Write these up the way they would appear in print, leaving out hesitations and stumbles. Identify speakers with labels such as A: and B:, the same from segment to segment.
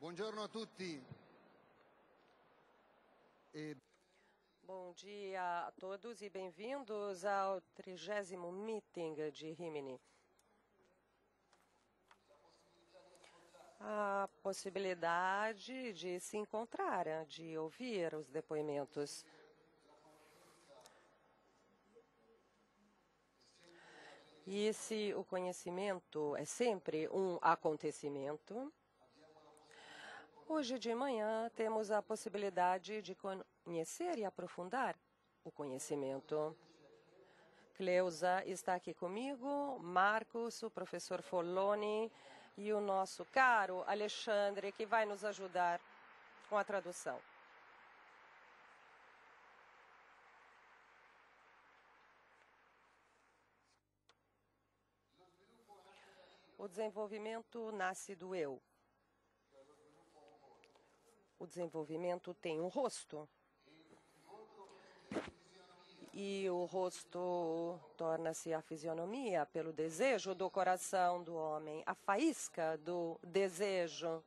A: Buongiorno a tutti.
B: Bom dia a todos e bem-vindos ao 30º meeting de Rimini. A possibilidade de se encontrar, de ouvir os depoimentos. E se o conhecimento é sempre um acontecimento, hoje de manhã temos a possibilidade de conhecer e aprofundar o conhecimento. Cleusa está aqui comigo, Marcos, o professor Forloni e o nosso caro Alexandre, que vai nos ajudar com a tradução. O desenvolvimento nasce do eu. O desenvolvimento tem um rosto. E o rosto torna-se a fisionomia pelo desejo do coração do homem, a faísca do desejo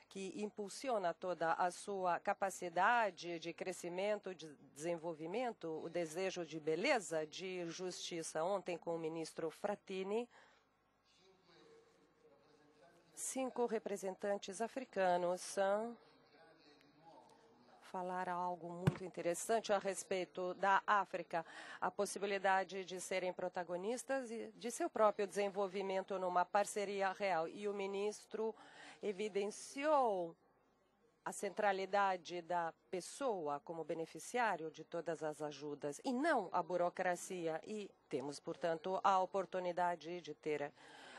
B: que impulsiona toda a sua capacidade de crescimento, de desenvolvimento, o desejo de beleza, de justiça. Ontem, com o ministro Frattini, 5 representantes africanos falaram algo muito interessante a respeito da África, a possibilidade de serem protagonistas e de seu próprio desenvolvimento numa parceria real. E o ministro evidenciou a centralidade da pessoa como beneficiário de todas as ajudas e não a burocracia. E temos, portanto, a oportunidade de ter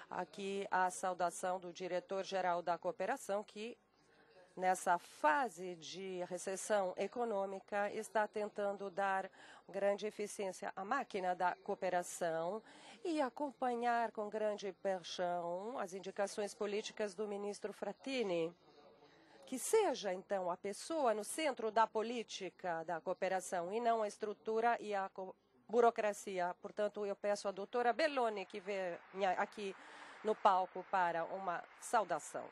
B: aqui a saudação do diretor-geral da cooperação, que nessa fase de recessão econômica, está tentando dar grande eficiência à máquina da cooperação e acompanhar com grande paixão as indicações políticas do ministro Frattini. Que seja, então, a pessoa no centro da política da cooperação e não a estrutura e a burocracia. Portanto, eu peço à doutora Belloni que venha aqui no palco para uma saudação.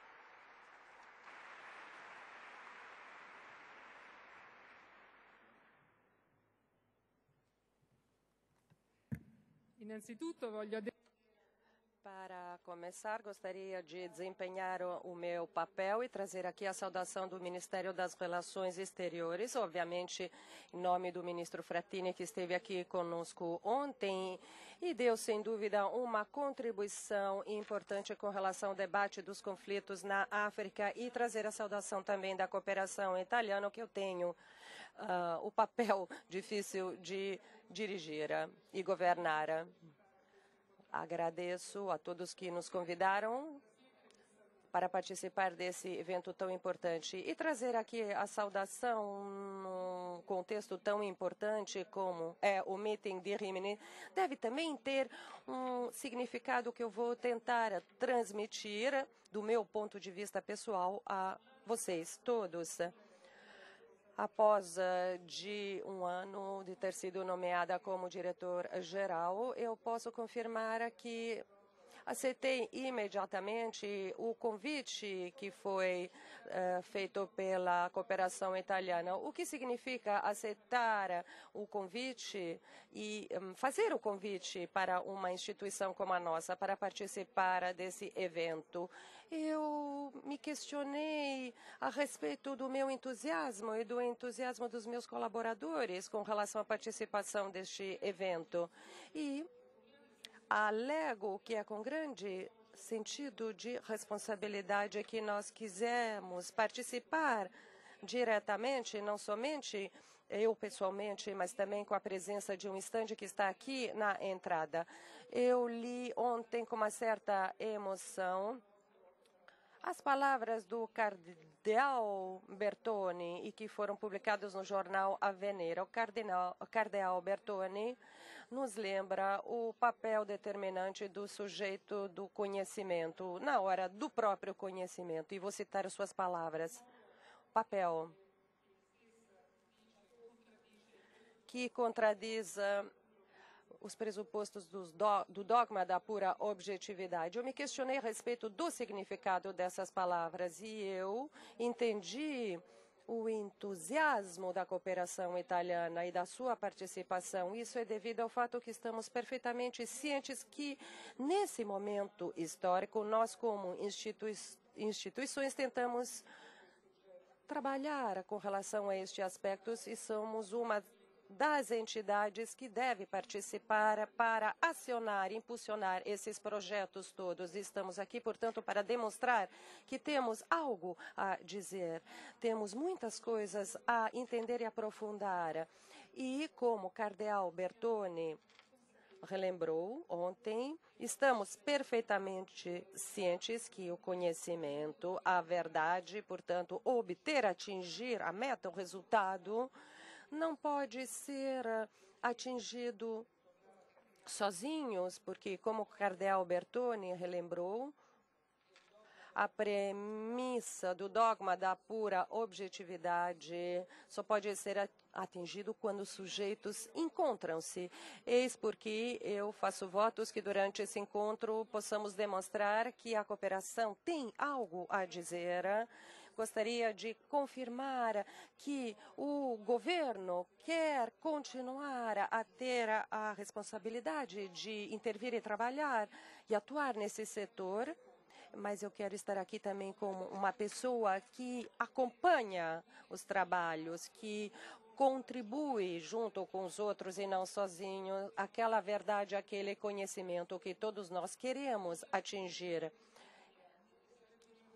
B: Para começar, gostaria de desempenhar o meu papel e trazer aqui a saudação do Ministério das Relações Exteriores, obviamente em nome do ministro Frattini, que esteve aqui conosco ontem e deu, sem dúvida, uma contribuição importante com relação ao debate dos conflitos na África e trazer a saudação também da cooperação italiana, que eu tenho o papel difícil de dirigir e governar. Agradeço a todos que nos convidaram para participar desse evento tão importante e trazer aqui a saudação num contexto tão importante como é o meeting de Rimini, deve também ter um significado que eu vou tentar transmitir do meu ponto de vista pessoal a vocês todos. Após de um ano de ter sido nomeada como diretor-geral, eu posso confirmar que aceitei imediatamente o convite que foi feito pela cooperação italiana. O que significa aceitar o convite e fazer o convite para uma instituição como a nossa, para participar desse evento? Eu me questionei a respeito do meu entusiasmo e do entusiasmo dos meus colaboradores com relação à participação deste evento. E alego que é com grande sentido de responsabilidade que nós quisemos participar diretamente, não somente eu pessoalmente, mas também com a presença de um estande que está aqui na entrada. Eu li ontem com uma certa emoção as palavras do cardeal Bertone e que foram publicadas no jornal A Venera. O cardeal Bertone nos lembra o papel determinante do sujeito do conhecimento, na hora do próprio conhecimento. E vou citar as suas palavras. Papel que contradiz os pressupostos do dogma da pura objetividade. Eu me questionei a respeito do significado dessas palavras e eu entendi o entusiasmo da cooperação italiana e da sua participação. Isso é devido ao fato que estamos perfeitamente cientes que, nesse momento histórico, nós, como instituições, tentamos trabalhar com relação a estes aspectos e somos uma das entidades que deve participar para acionar, impulsionar esses projetos todos. Estamos aqui, portanto, para demonstrar que temos algo a dizer, temos muitas coisas a entender e aprofundar. E, como o cardeal Bertone relembrou ontem, estamos perfeitamente cientes que o conhecimento, a verdade, portanto, obter, atingir a meta, o resultado, não pode ser atingido sozinhos, porque, como o cardeal Bertone relembrou, a premissa do dogma da pura objetividade só pode ser atingido quando os sujeitos encontram-se. Eis porque eu faço votos que durante esse encontro possamos demonstrar que a cooperação tem algo a dizer. Gostaria de confirmar que o governo quer continuar a ter a responsabilidade de intervir e trabalhar e atuar nesse setor, mas eu quero estar aqui também como uma pessoa que acompanha os trabalhos, que contribui junto com os outros e não sozinho aquela verdade, aquele conhecimento que todos nós queremos atingir.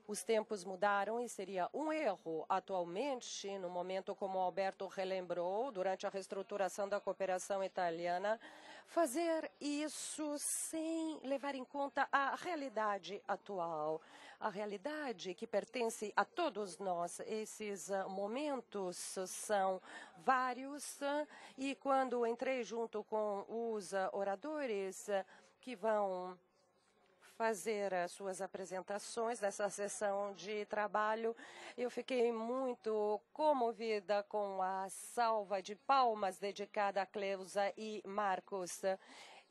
B: Os tempos mudaram e seria um erro atualmente, no momento como Alberto relembrou, durante a reestruturação da cooperação italiana, fazer isso sem levar em conta a realidade atual, a realidade que pertence a todos nós. Esses momentos são vários e quando entrei junto com os oradores que vão fazer as suas apresentações nessa sessão de trabalho, eu fiquei muito comovida com a salva de palmas dedicada a Cleusa e Marcos.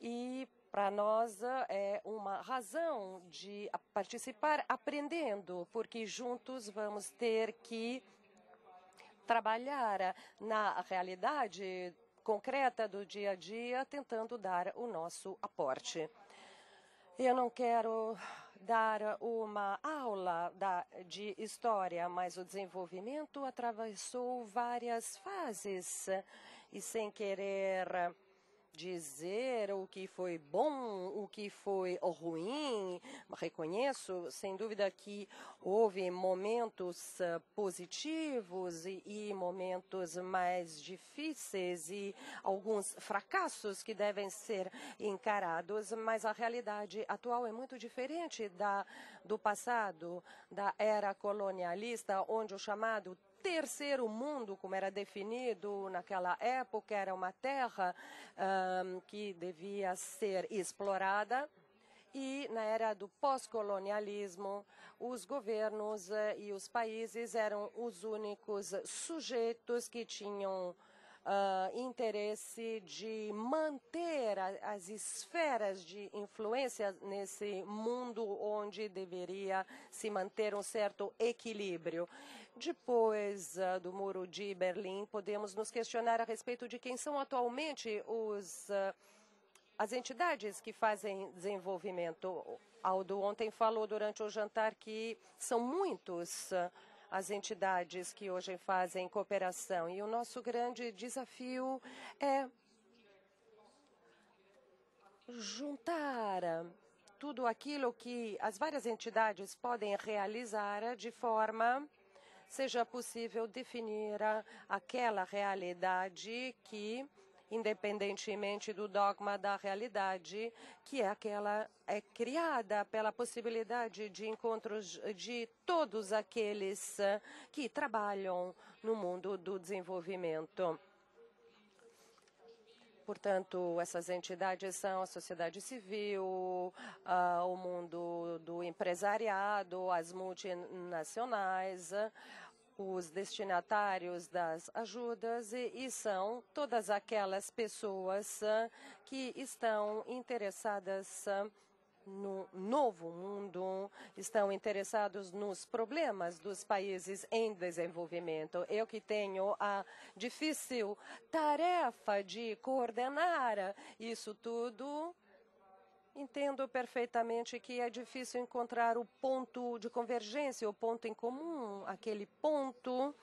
B: E para nós é uma razão de participar aprendendo, porque juntos vamos ter que trabalhar na realidade concreta do dia a dia, tentando dar o nosso aporte. Eu não quero dar uma aula de história, mas o desenvolvimento atravessou várias fases e sem querer dizer o que foi bom, o que foi ruim, reconheço, sem dúvida, que houve momentos positivos e momentos mais difíceis e alguns fracassos que devem ser encarados, mas a realidade atual é muito diferente do passado, da era colonialista, onde o chamado terceiro mundo, como era definido naquela época, era uma terra que devia ser explorada. E na era do pós-colonialismo, os governos e os países eram os únicos sujeitos que tinham interesse de manter as esferas de influência nesse mundo onde deveria se manter um certo equilíbrio. Depois do Muro de Berlim, podemos nos questionar a respeito de quem são atualmente as entidades que fazem desenvolvimento. Aldo ontem falou durante o jantar que são muitos as entidades que hoje fazem cooperação. E o nosso grande desafio é juntar tudo aquilo que as várias entidades podem realizar de forma seja possível definir aquela realidade que, independentemente do dogma da realidade, que é aquela criada pela possibilidade de encontros de todos aqueles que trabalham no mundo do desenvolvimento. Portanto, essas entidades são a sociedade civil, o mundo do empresariado, as multinacionais, os destinatários das ajudas e são todas aquelas pessoas que estão interessadas no novo mundo, estão interessados nos problemas dos países em desenvolvimento. Eu que tenho a difícil tarefa de coordenar isso tudo, entendo perfeitamente que é difícil encontrar o ponto de convergência, o ponto em comum, aquele ponto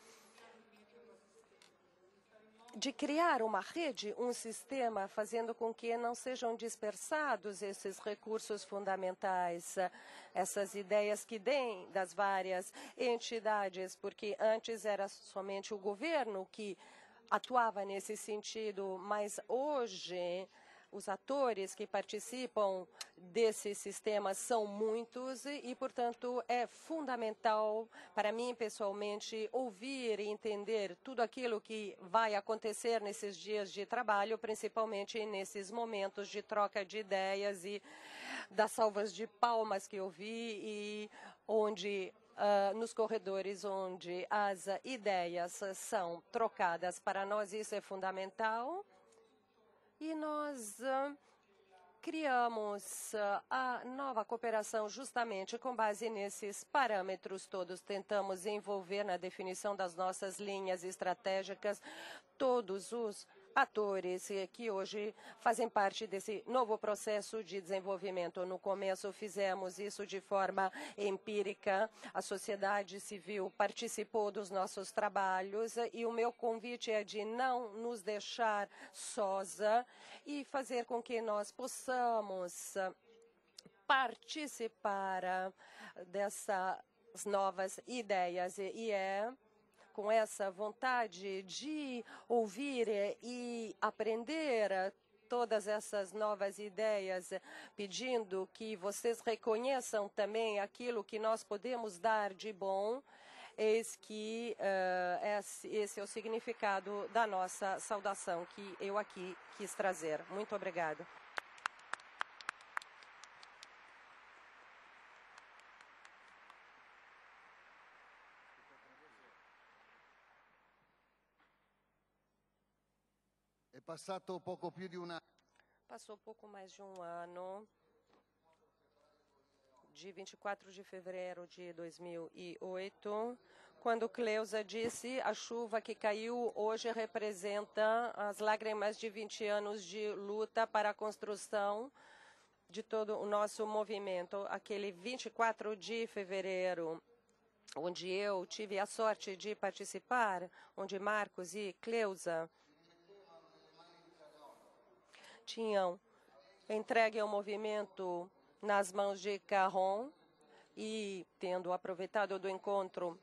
B: de criar uma rede, um sistema, fazendo com que não sejam dispersados esses recursos fundamentais, essas ideias que vêm das várias entidades, porque antes era somente o governo que atuava nesse sentido, mas hoje os atores que participam desse sistema são muitos e, portanto, é fundamental para mim, pessoalmente, ouvir e entender tudo aquilo que vai acontecer nesses dias de trabalho, principalmente nesses momentos de troca de ideias e das salvas de palmas que eu vi e onde nos corredores onde as ideias são trocadas. Para nós isso é fundamental. E nós criamos a nova cooperação justamente com base nesses parâmetros todos. Tentamos envolver na definição das nossas linhas estratégicas todos os atores que hoje fazem parte desse novo processo de desenvolvimento. No começo fizemos isso de forma empírica, a sociedade civil participou dos nossos trabalhos e o meu convite é de não nos deixar sós e fazer com que nós possamos participar dessas novas ideias e é com essa vontade de ouvir e aprender todas essas novas ideias, pedindo que vocês reconheçam também aquilo que nós podemos dar de bom. Eis que esse é o significado da nossa saudação que eu aqui quis trazer. Muito obrigada.
A: Passou pouco mais
B: de um ano, de 24 de fevereiro de 2008, quando Cleusa disse: a chuva que caiu hoje representa as lágrimas de 20 anos de luta para a construção de todo o nosso movimento. Aquele 24 de fevereiro, onde eu tive a sorte de participar, onde Marcos e Cleusa tinham entregue ao movimento nas mãos de Caron e, tendo aproveitado do encontro,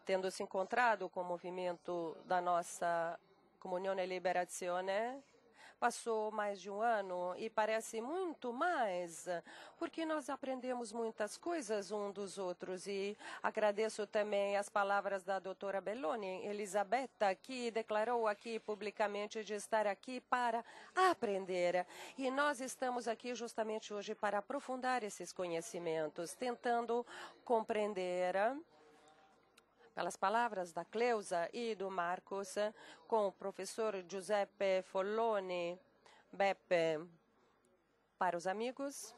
B: tendo se encontrado com o movimento da nossa Comunione e Liberazione, passou mais de um ano e parece muito mais, porque nós aprendemos muitas coisas um dos outros. E agradeço também as palavras da doutora Belloni, Elisabetta, que declarou aqui publicamente de estar aqui para aprender. E nós estamos aqui justamente hoje para aprofundar esses conhecimentos, tentando compreender, pelas palavras da Cleusa e do Marcos, com o professor Giuseppe Folloni, Beppe, para os amigos,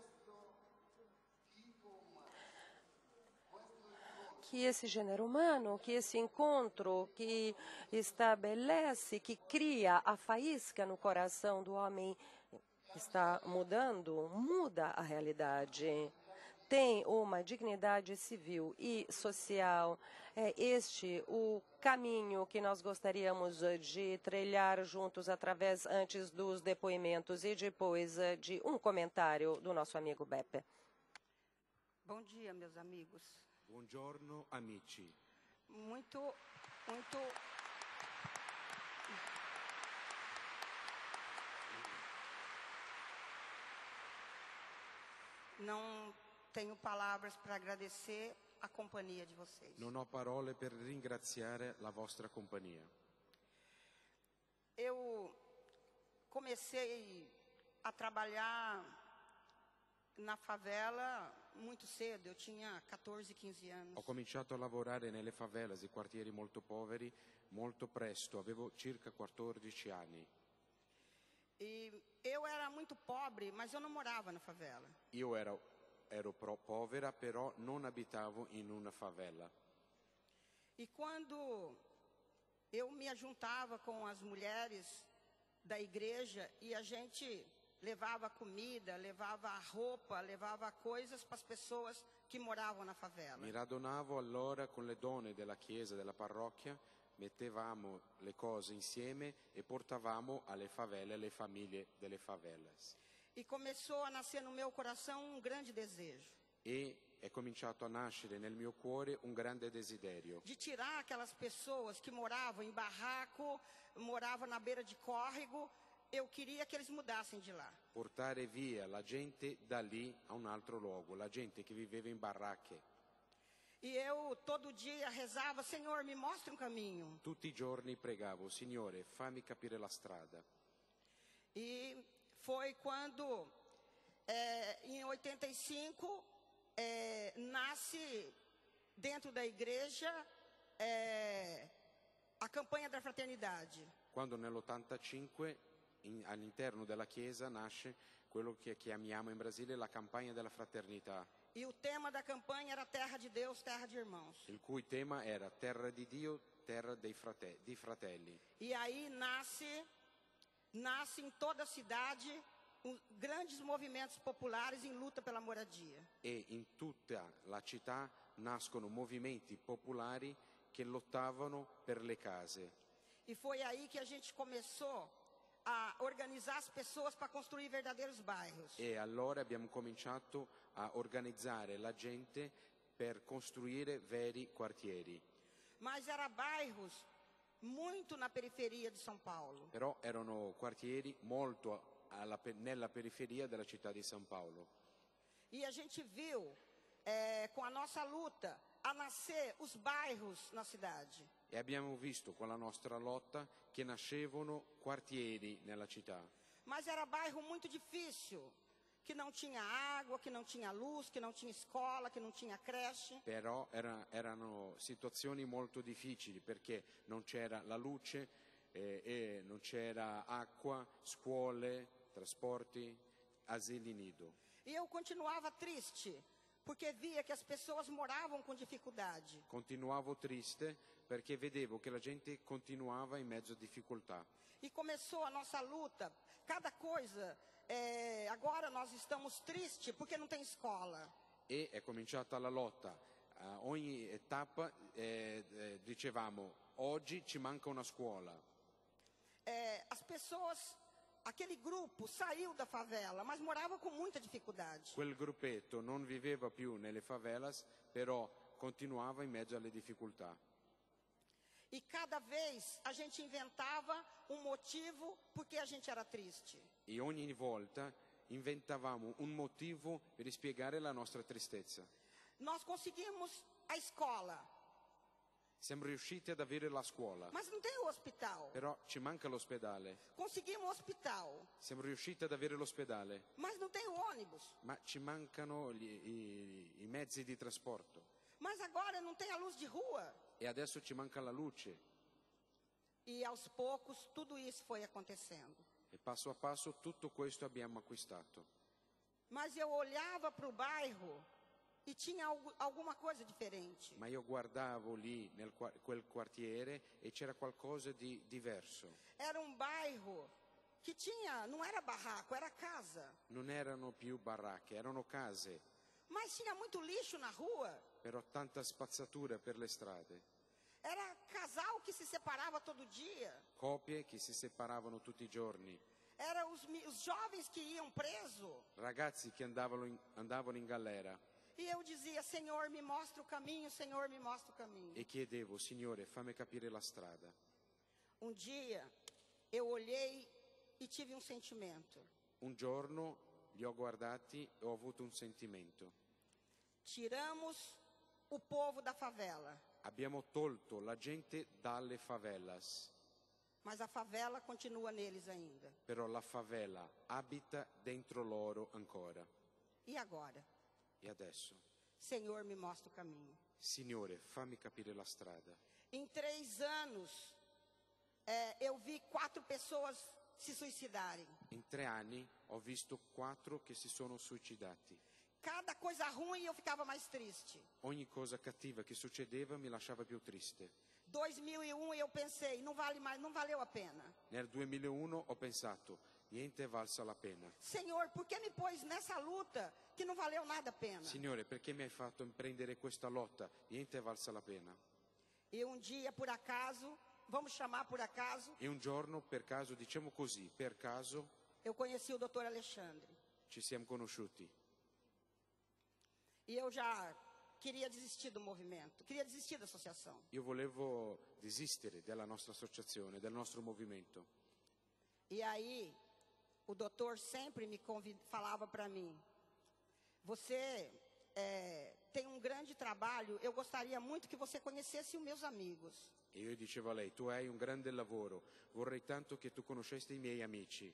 B: que esse gênero humano, que esse encontro que estabelece, que cria a faísca no coração do homem, está mudando, muda a realidade. Tem uma dignidade civil e social. É este o caminho que nós gostaríamos de trilhar juntos através, antes dos depoimentos e depois de um comentário do nosso amigo Beppe.
C: Bom dia, meus amigos.
D: Buongiorno, amici.
C: Muito não tenho palavras para agradecer a companhia de vocês.
D: Non ho parole per ringraziare la vostra compagnia.
C: Eu comecei a trabalhar na favela muito cedo, eu tinha 14, 15 anos.
D: Ho cominciato a lavorare nelle favelas, i quartieri molto poveri, molto presto, avevo circa 14 anni.
C: E eu era muito pobre, mas eu não morava na favela.
D: Io ero povera, però non abitavo in una favela.
C: E quando eu me ajuntava com as mulheres da igreja e a gente levava comida, levava roupa, levava coisas para as pessoas que moravam na favela.
D: Mi radunavo allora con le donne della chiesa, della parrocchia, mettevamo le cose insieme e portavamo alle favele le famiglie delle favelas.
C: E começou a nascer no meu coração um grande desejo.
D: E è cominciato a nascere nel mio cuore un grande desiderio.
C: De tirar aquelas pessoas que moravam em barraco, moravam na beira de córrego, eu queria que eles mudassem de lá.
D: Portare via la gente da lì a un altro luogo, la gente che viveva in baracche.
C: E eu todo dia rezava, Senhor, me mostra um caminho.
D: Tutti i giorni pregavo, Signore, fammi capire la strada.
C: E foi quando, em 85, nasce dentro da igreja a campanha da fraternidade.
D: Quando nell'85 all'interno della Chiesa nasce quello che chiamiamo in Brasile la campagna della fraternità.
C: E o tema da campanha era terra de Deus, terra de irmãos.
D: Il cui tema era terra di Dio, terra di fratelli.
C: E aí nasce em toda a cidade grandes movimentos populares em luta pela moradia.
D: E in tutta la città nascono movimenti popolari che lottavano per le case.
C: E foi aí que a gente começou a organizar as pessoas para construir verdadeiros bairros.
D: E allora abbiamo cominciato a organizzare la gente per costruire veri quartieri.
C: Mas era bairros muito na periferia de São Paulo.
D: Però erano quartieri molto nella periferia della città di São Paulo.
C: E a gente viu, com a nossa luta, a nascer os bairros na cidade.
D: E abbiamo visto con la nostra lotta che nascevano quartieri nella città.
C: Mas era bairro muito difícil, que não tinha água, que não tinha luz, que não tinha escola, que não tinha creche.
D: Però erano situazioni molto difficili perché non c'era la luce e non c'era acqua, scuole, trasporti, asili nido.
C: E eu continuava triste, porque via que as pessoas moravam com dificuldade.
D: Continuavo triste perché vedevo che la gente continuava in mezzo a difficoltà.
C: E começou a nossa luta, cada coisa, agora nós estamos tristes porque não tem escola.
D: E è cominciata la lotta, a ogni tappa dicevamo, oggi ci manca una scuola.
C: As pessoas, aquele grupo saiu da favela, mas morava com muita dificuldade.
D: Quel gruppetto non viveva più nelle favelas, però continuava in mezzo alle difficoltà.
C: E cada vez a gente inventava um motivo porque a gente era triste.
D: E ogni volta inventavamo un motivo per spiegare la nostra tristezza.
C: Nós conseguimos a escola.
D: Siamo riusciti ad avere la scuola.
C: Mas não tem o hospital.
D: Però ci manca l'ospedale.
C: Conseguimos o hospital.
D: Siamo riusciti ad avere l'ospedale.
C: Mas não tem o ônibus.
D: Ma ci mancano i mezzi di trasporto.
C: Mas agora não tem a luz de rua.
D: E adesso ci manca la luce.
C: E aos poucos tudo isso foi acontecendo.
D: E passo a passo tutto questo abbiamo acquistato.
C: Mas eu olhava para o bairro e tinha alguma coisa diferente.
D: Ma io guardavo lì quel quartiere e c'era qualcosa di diverso.
C: Era um bairro que tinha, não era barraco, era casa.
D: Non erano più baracche, erano case.
C: Mas tinha muito lixo na rua.
D: Però tanta spazzatura per le strade.
C: Era casal que se separava todo dia.
D: Coppie che si separavano tutti i giorni.
C: Era os jovens que iam preso.
D: Ragazzi che andavano in galera.
C: E eu dizia, Senhor, me mostra o caminho, Senhor, me mostra o caminho.
D: E chiedevo, Signore, fammi capire la strada.
C: Um dia, eu olhei e tive um sentimento.
D: Un giorno li ho guardati e ho avuto un sentimento.
C: Tiramos o povo da favela.
D: Abbiamo tolto la gente dalle favelas.
C: Mas a favela continua neles ainda.
D: Però la favela abita dentro loro ancora.
C: E agora?
D: E adesso?
C: Senhor, me mostra o caminho.
D: Signore, fammi capire la strada.
C: Em 3 anos, eu vi 4 pessoas se suicidarem.
D: In 3 anni ho visto 4 che si sono suicidati.
C: Cada coisa ruim eu ficava mais triste.
D: Ogni cosa cattiva che succedeva mi lasciava più triste.
C: 2001 eu pensei, não valeu a pena.
D: Nel 2001 ho pensato, niente è valsa la pena.
C: Senhor, por que me pôs nessa luta que não valeu nada a pena?
D: Signore, perché mi hai fatto imprendere questa lotta? Niente è valsa la pena.
C: E um dia, por acaso, vamos chamar por acaso,
D: E un giorno, per caso, diciamo così, per caso,
C: eu conheci o Dr. Alexandre.
D: ci siamo conosciuti.
C: E eu já queria desistir do movimento, queria desistir da associação.
D: Io volevo desistere della nostra associazione, del nostro movimento.
C: E aí, o doutor sempre me falava para mim, você tem um grande trabalho, eu gostaria muito que você conhecesse os meus amigos.
D: E io dicevo a lei, tu hai un grande lavoro, vorrei tanto che tu conoscesti i miei amici.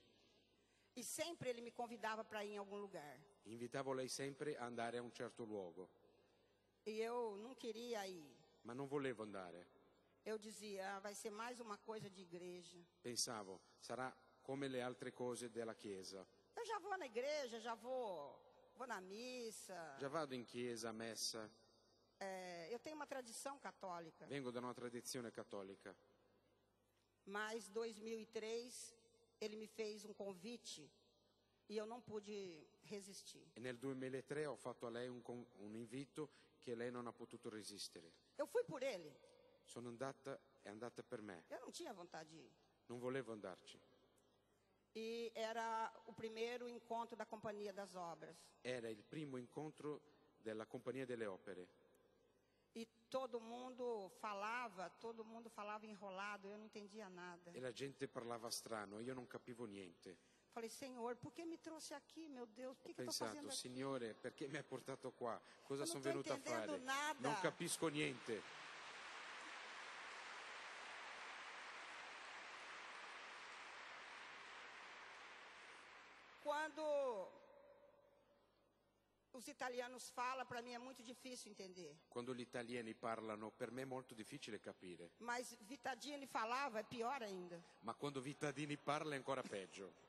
C: E sempre ele me convidava para ir em algum lugar.
D: Invitavo lei sempre a andare a un certo luogo,
C: E eu não queria ir.
D: ma non volevo andare.
C: Eu dizia, vai ser mais uma coisa de igreja.
D: Pensavo, sarà come le altre cose della Chiesa.
C: Eu já vou na igreja, já vou na missa.
D: Già vado in chiesa, a messa,
C: Eu tenho uma tradição católica.
D: vengo da una tradizione cattolica.
C: Mas 2003, ele me fez um convite e eu não pude resistir.
D: E nel 2003 ho fatto a lei un invito che lei non ha potuto resistere.
C: Eu fui por ele.
D: È andata per me.
C: Eu não tinha vontade de ir.
D: Non volevo andarci.
C: E era o primeiro encontro da Companhia das Obras.
D: Era il primo incontro della Compagnia delle Opere.
C: E todo mundo falava enrolado, eu não entendia nada.
D: E la gente parlava strano, io non capivo niente.
C: Falei, Senhor, por que me trouxe aqui, meu Deus? O que
D: Ho
C: eu estou fazendo
D: pensato,
C: aqui?
D: Signore, perché mi hai portato qua? Cosa
C: Eu não
D: sono
C: estou
D: venuto a
C: entendendo
D: fare?
C: nada.
D: Non capisco niente.
C: Quando os italianos falam, para mim é muito difícil entender.
D: Quando gli italiani parlano, per me è molto difficile capire.
C: Mas Vittadini falava, é pior ainda.
D: Ma quando Vittadini parla è ancora peggio.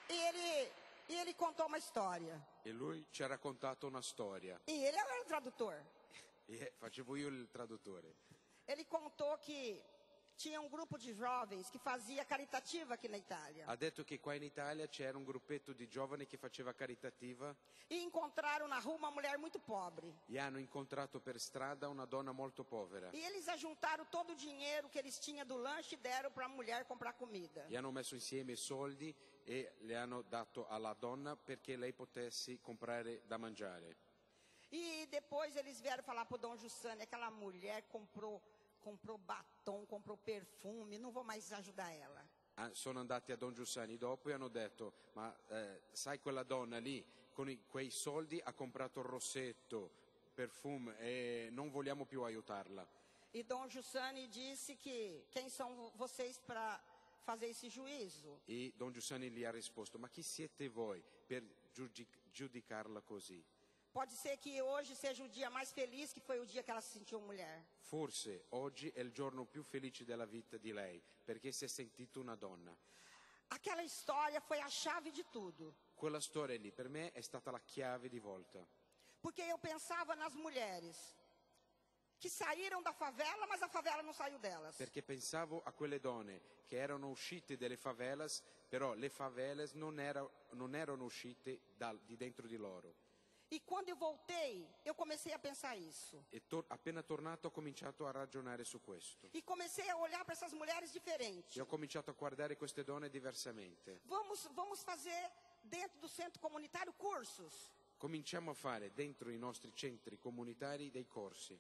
C: E ele contou uma história.
D: E lui ci ha raccontato una storia.
C: E ele era o tradutor.
D: E facevo io il traduttore.
C: Ele contou que tinha um grupo de jovens que fazia caritativa aqui na Itália.
D: Ha detto che qua in Italia c'era un gruppetto di giovani che faceva caritativa
C: E encontraram na rua uma mulher muito pobre.
D: e hanno incontrato per strada una donna molto povera.
C: E eles ajuntaram todo o dinheiro que eles tinham do lanche e deram para a mulher comprar comida.
D: E hanno messo insieme i soldi e le hanno dato alla donna perché lei potesse comprare da mangiare.
C: E depois eles vieram falar para o Dom Giussani, aquela mulher comprou batom, comprou perfume, não vou mais ajudar ela.
D: Sono andati a Don Giussani dopo e hanno detto, ma sai quella donna lì con quei soldi ha comprato il rossetto, perfume e non vogliamo più aiutarla.
C: E Dom Giussani disse que quem são vocês para fazer esse juízo?
D: E Don Giussani gli ha risposto, ma chi siete voi per giudicarla così?
C: Pode ser que hoje seja o dia mais feliz, que foi o dia que ela se sentiu mulher.
D: Forse oggi è il giorno più felice della vita di lei, perché si è sentita una donna.
C: Aquela história foi a chave de tudo.
D: Quella storia lì per me è stata la chiave di volta.
C: Porque eu pensava nas mulheres que saíram da favela, mas a favela não saiu delas.
D: Perché pensavo a quelle donne che erano uscite dalle favelas, però le favelas non erano uscite di dentro di loro.
C: E quando eu voltei, eu comecei a pensar isso.
D: E appena tornato ho cominciato a ragionare su questo.
C: E comecei a olhar para essas mulheres diferentes.
D: E ho cominciato a guardare queste donne diversamente.
C: Vamos fazer dentro do centro comunitário cursos.
D: Cominciamo a fare dentro i nostri centri comunitari dei corsi.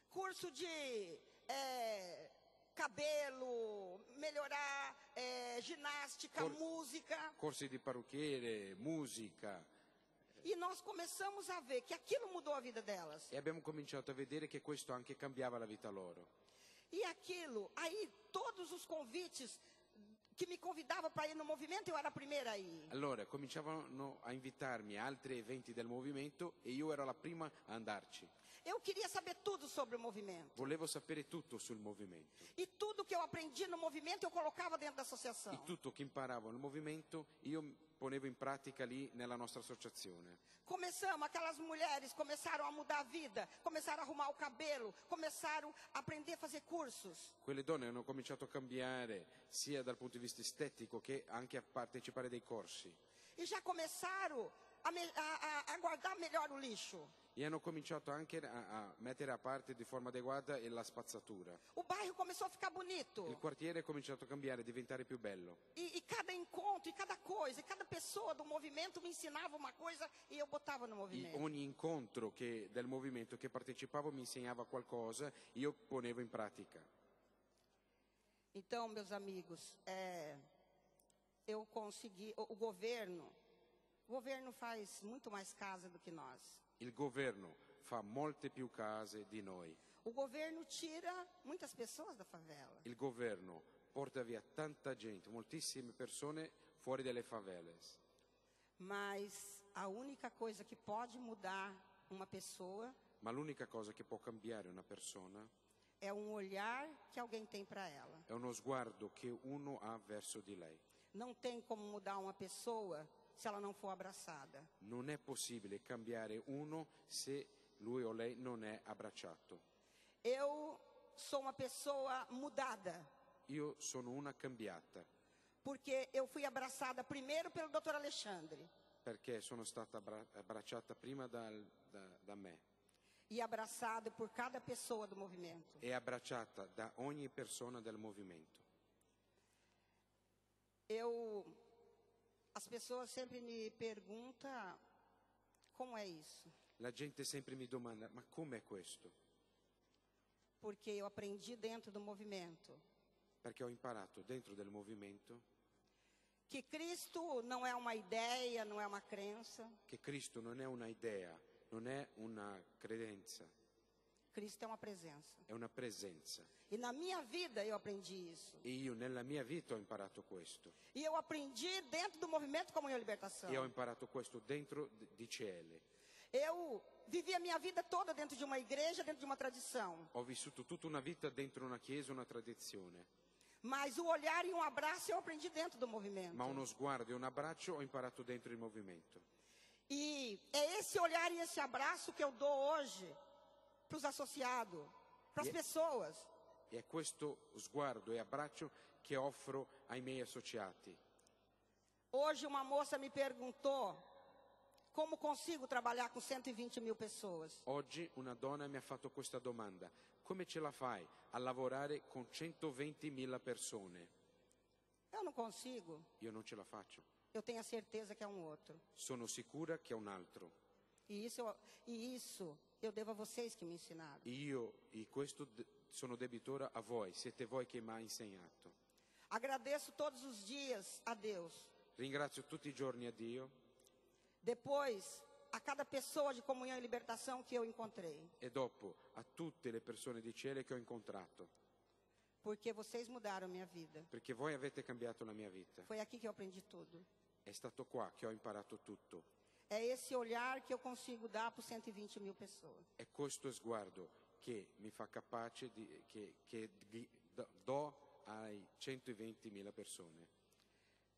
C: Curso de cabelo, melhorar ginástica, música.
D: Corsi di parrucchiere, musica.
C: E nós começamos a ver que aquilo mudou a vida delas.
D: E abbiamo cominciato a vedere che questo anche cambiava la vita loro.
C: E aquilo, aí todos os convites que mi convidavam para ir no movimento, eu era a primeira a ir.
D: Allora cominciavano a invitarmi a altri eventi del movimento e io ero la prima a andarci.
C: Eu queria saber tudo sobre o movimento.
D: Volevo sapere tutto sul movimento.
C: E tudo que eu aprendi no movimento, eu colocava dentro da associação.
D: E tutto che imparavo nel movimento, io ponevo in pratica lì nella nostra associazione.
C: Começamos, aquelas mulheres começaram a mudar a vida, começaram a arrumar o cabelo, começaram a aprender a fazer cursos.
D: Quelle donne hanno cominciato a cambiare sia dal punto di vista estetico che anche a partecipare dei corsi.
C: E já começaram a guardar melhor o lixo.
D: E hanno cominciato anche a mettere a parte di forma adeguata la spazzatura.
C: O bairro começou a ficar bonito.
D: Il quartiere è cominciato a cambiare, a diventare più bello.
C: E cada encontro, e cada coisa, e cada pessoa do movimento me ensinava uma coisa e eu botava no
D: E
C: movimento.
D: ogni incontro del movimento che partecipavo mi insegnava qualcosa, io ponevo in pratica.
C: Então, meus amigos, eu consegui, o governo faz muito mais casa do que nós.
D: Il governo fa molte più case di noi.
C: O governo tira muitas pessoas da favela.
D: Il governo porta via tanta gente, moltissime persone fuori dalle favelas.
C: Mas a única coisa que pode mudar uma pessoa
D: Ma l'unica cosa che può cambiare una persona
C: é um olhar que alguém tem para ela.
D: è uno sguardo che uno ha verso di lei.
C: Não tem como mudar uma pessoa se ela não for abraçada.
D: Non è possibile cambiare uno se lui o lei non è abbracciato.
C: Eu sou uma pessoa mudada,
D: Io sono una cambiata
C: porque eu fui abraçada primeiro pelo Dr. Alexandre
D: perché sono stata abbracciata prima da me
C: e abraçada por cada pessoa do movimento.
D: e abbracciata da ogni persona del movimento.
C: As pessoas sempre me perguntam como é isso,
D: La gente sempre mi domanda, ma com'è questo?
C: porque eu aprendi dentro do movimento
D: Perché ho imparato dentro del movimento
C: que Cristo não é uma ideia, não é uma crença.
D: che Cristo non è una idea, non è una credenza,
C: Cristo é uma presença.
D: è una presenza.
C: E na minha vida eu aprendi isso.
D: E io nella mia vita ho imparato questo.
C: E eu aprendi dentro do movimento Comunhão e Libertação.
D: E ho imparato questo dentro di CL.
C: Eu vivi a minha vida toda dentro de uma igreja, dentro de uma tradição.
D: Ho vissuto tutta una vita dentro una chiesa, una tradizione.
C: Mas o olhar e um abraço eu aprendi dentro do movimento.
D: Ma uno sguardo e un abbraccio ho imparato dentro il movimento.
C: E é esse olhar e esse abraço que eu dou hoje para os associados, para as pessoas.
D: E è questo sguardo e abbraccio che offro ai miei associati.
C: Hoje uma moça me perguntou como consigo trabalhar com 120 mil pessoas.
D: Oggi una donna mi ha fatto questa domanda: come ce la fai a lavorare con 120.000 persone?
C: Eu não consigo.
D: Io non ce la faccio.
C: Eu tenho a certeza que é um outro.
D: Sono sicura che è un altro.
C: E isso eu devo a vocês que me ensinaram.
D: E questo sono debitora a voi, siete voi che mi ha insegnato.
C: Agradeço todos os dias a Deus.
D: Ringrazio tutti i giorni a Dio.
C: Depois, a cada pessoa de comunhão e libertação que eu encontrei.
D: E dopo a tutte le persone di Ciele che ho incontrato.
C: Porque vocês mudaram minha vida.
D: Perché voi avete cambiato la mia vita.
C: Foi aqui que eu aprendi tudo.
D: È stato qua che ho imparato tutto.
C: É esse olhar que eu consigo dar para 120 mil pessoas.
D: È questo sguardo che mi fa capace che do ai 120.000 persone.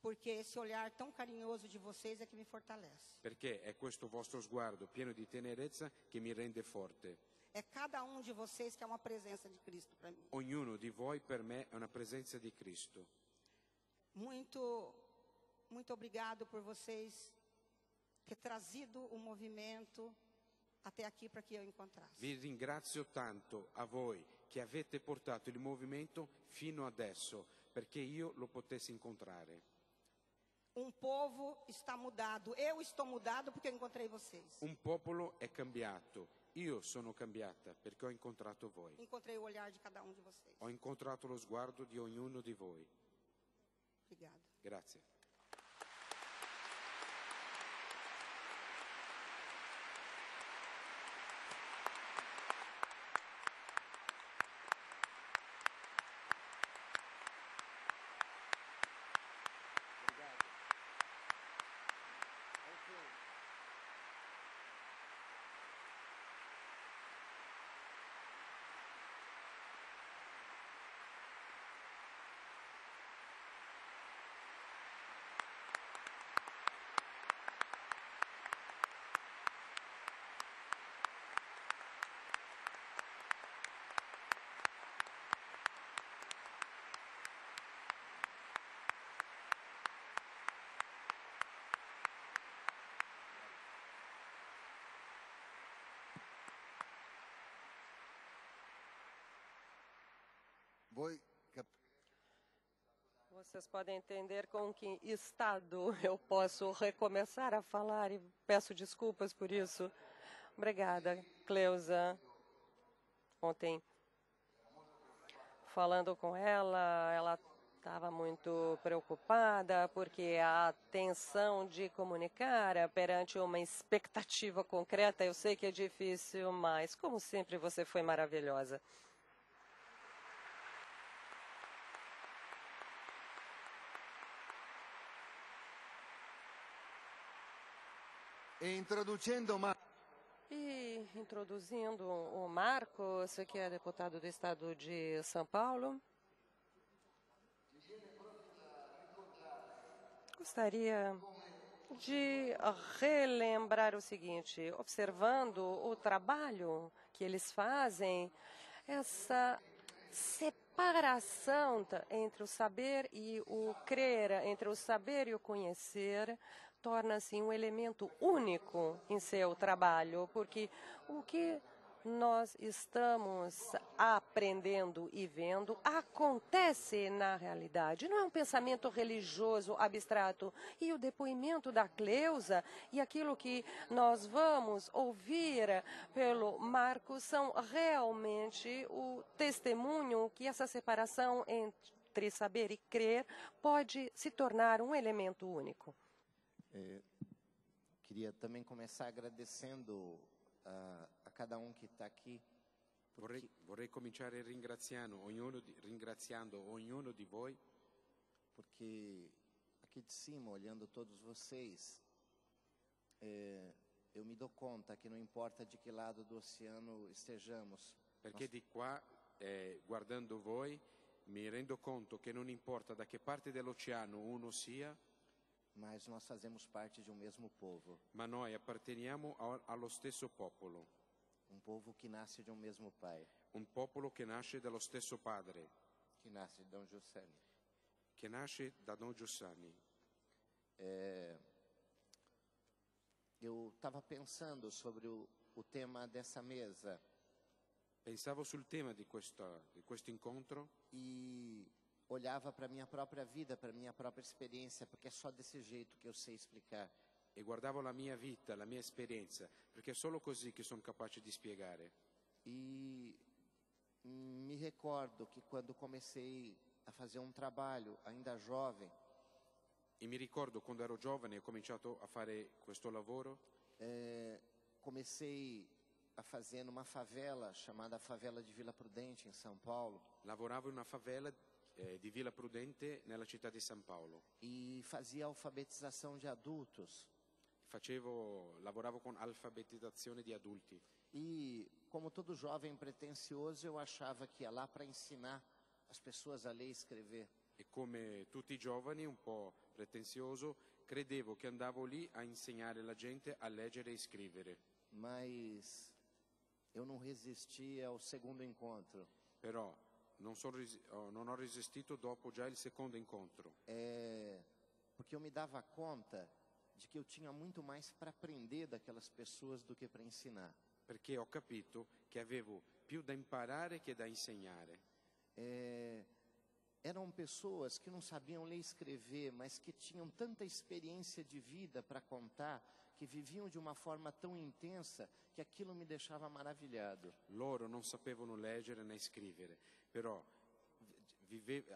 C: Porque esse olhar tão carinhoso de vocês é que me fortalece.
D: Perché è questo vostro sguardo pieno di tenerezza che mi rende forte.
C: É cada um de vocês que é uma presença de Cristo para mim.
D: Ognuno di voi per me è una presenza di Cristo.
C: Muito obrigado por vocês ter trazido o movimento até aqui para que eu encontrasse.
D: Vi ringrazio tanto a voi che avete portato il movimento fino adesso perché io lo potessi incontrare.
C: Um povo está mudado. Eu estou mudado porque eu encontrei vocês.
D: Un popolo è cambiato. Io sono cambiata perché ho incontrato voi.
C: Encontrei o olhar de cada um de vocês.
D: Ho incontrato lo sguardo di ognuno di voi.
C: Obrigada.
D: Grazie.
B: Vocês podem entender com que estado eu posso recomeçar a falar e peço desculpas por isso. Obrigada, Cleusa. Ontem, falando com ela estava muito preocupada porque a tensão de comunicar perante uma expectativa concreta, eu sei que é difícil, mas como sempre você foi maravilhosa.
A: E introduzindo
B: o Marcos, que é deputado do estado de São Paulo, gostaria de relembrar o seguinte: observando o trabalho que eles fazem, essa separação entre o saber e o crer, entre o saber e o conhecer, torna-se um elemento único em seu trabalho, porque o que nós estamos aprendendo e vendo acontece na realidade. Não é um pensamento religioso abstrato. E o depoimento da Cleusa e aquilo que nós vamos ouvir pelo Marcos são realmente o testemunho que essa separação entre saber e crer pode se tornar um elemento único.
E: Queria também começar agradecendo a cada que está aqui.
D: Vorrei cominciare ringraziando ognuno di voi.
E: Porque aqui de cima, olhando todos vocês, eu me dou conta que não importa de que lado do oceano estejamos.
D: Perché di qua, guardando voi, mi rendo conto che non importa da che parte dell'oceano uno sia,
E: mas nós fazemos parte de um mesmo povo.
D: Ma noi apparteniamo allo stesso popolo.
E: Um povo que nasce de um mesmo pai.
D: Un popolo che nasce dallo stesso padre.
E: Que nasce de Dom Giussani.
D: Che nasce da Dom Giussani.
E: Eu estava pensando sobre o tema dessa mesa.
D: Pensavo sul tema di questo incontro.
E: E olhava para a minha própria vida, para a minha própria experiência, porque é só desse jeito que eu sei explicar.
D: E guardavo la mia vita, la mia esperienza, perché è solo così che sono capace di spiegare.
E: E me recordo que quando comecei a fazer um trabalho, ainda jovem,
D: e mi ricordo quando ero giovane e ho cominciato a fare questo lavoro.
E: Comecei a fazer numa favela chamada Favela de Vila Prudente, em São Paulo.
D: Lavoravo in una favela di Villa Prudente nella città di San Paolo.
E: E fazia alfabetização de adultos.
D: Lavoravo con alfabetizzazione di adulti.
E: E como todo jovem pretensioso, eu achava que ia lá para ensinar as pessoas a ler e escrever.
D: E come tutti i giovani, un po' pretenzioso, credevo che andavo lì a insegnare la gente a leggere e scrivere.
E: Mas eu não resisti ao segundo encontro.
D: Però non ho resistito dopo già il secondo incontro.
E: Porque eu me dava conta de que eu tinha muito mais para aprender daquelas pessoas do que para ensinar.
D: Perché ho capito che avevo più da imparare che da insegnare.
E: Eram pessoas que não sabiam ler e escrever, mas que tinham tanta experiência de vida para contar, que viviam de uma forma tão intensa que aquilo me deixava maravilhado.
D: Loro non sapevano leggere né scrivere, però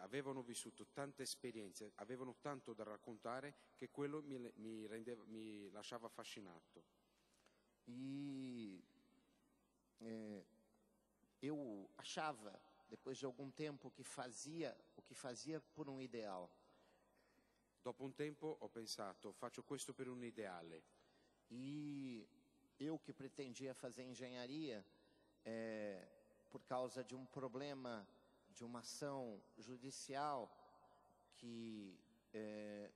D: avevano vissuto tante esperienze, avevano tanto da raccontare che quello mi lasciava affascinato.
E: E eu achava, depois de algum tempo, que o que fazia por um ideal.
D: Dopo un tempo ho pensato, faccio questo per un ideale.
E: E eu que pretendia fazer engenharia, por causa de um problema, de uma ação judicial que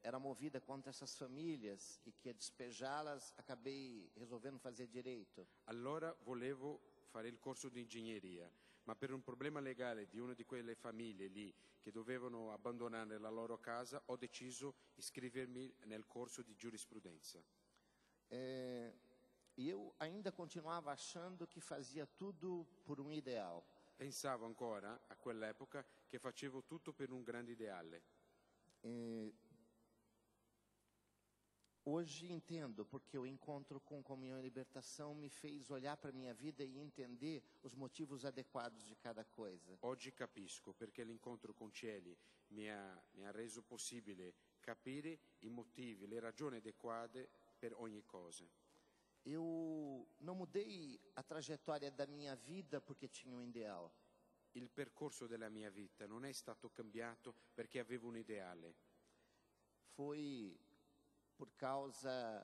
E: era movida contra essas famílias e que ia despejá-las, acabei resolvendo fazer direito.
D: Allora volevo fare il corso di ingegneria, ma per un problema legale di una di quelle famiglie lì che dovevano abbandonare la loro casa, ho deciso di iscrivermi nel corso di giurisprudenza.
E: E eu ainda continuava achando que fazia tudo por um ideal.
D: pensavo ancora a quell'epoca che facevo tutto per un grande ideale.
E: Hoje entendo, porque o encontro com Comunhão e Libertação me fez olhar para a minha vida e entender os motivos adequados de cada coisa.
D: Oggi capisco perché l'incontro con Cieli mi ha reso possibile capire i motivi, le ragioni adeguate per ogni cosa.
E: Eu não mudei a trajetória da minha vida porque tinha um ideal.
D: Il percorso della mia vita non è stato cambiato perché avevo un ideale.
E: Foi por causa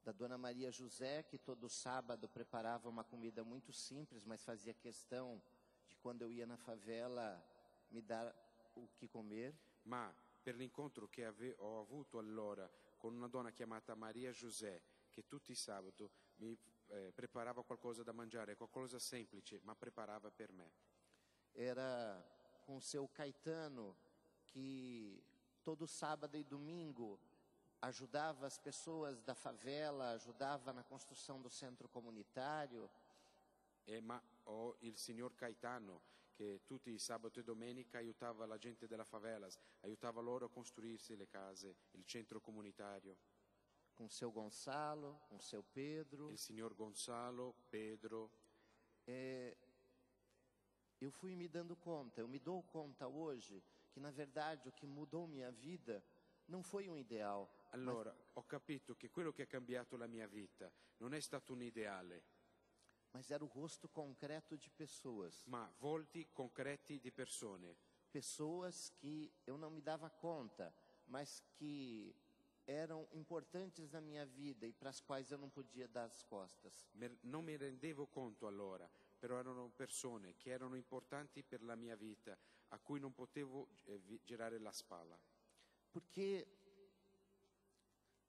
E: da Dona Maria José, que todo sábado preparava uma comida muito simples, mas fazia questão de, quando eu ia na favela, me dar o que comer.
D: Ma per l'incontro che ho avuto allora con una donna chiamata Maria José, che tutti i sabati mi preparava qualcosa da mangiare, qualcosa semplice, ma preparava per me.
E: Era com o seu Caetano, que todo sábado e domingo ajudava as pessoas da favela, ajudava na construção do centro comunitário.
D: Ma ho il signor Caetano, che tutti i sabati e domenica aiutava la gente della favelas, aiutava loro a costruirsi le case, il centro comunitario.
E: Com o seu Gonçalo, com o seu Pedro.
D: Il signor Gonçalo, Pedro.
E: Eu fui me dando conta, eu me dou conta hoje que, na verdade, o que mudou minha vida não foi um ideal.
D: Allora, ho capito che quello che ha cambiato la mia vita non è stato un ideale,
E: mas era o rosto concreto de pessoas.
D: ma volti concreti di persone.
E: Pessoas que eu não me dava conta, mas que eram importantes na minha vida e para as quais eu não podia dar as costas.
D: Non mi rendevo conto allora, però erano persone che erano importanti per la mia vita, a cui non potevo girare la spalla.
E: Porque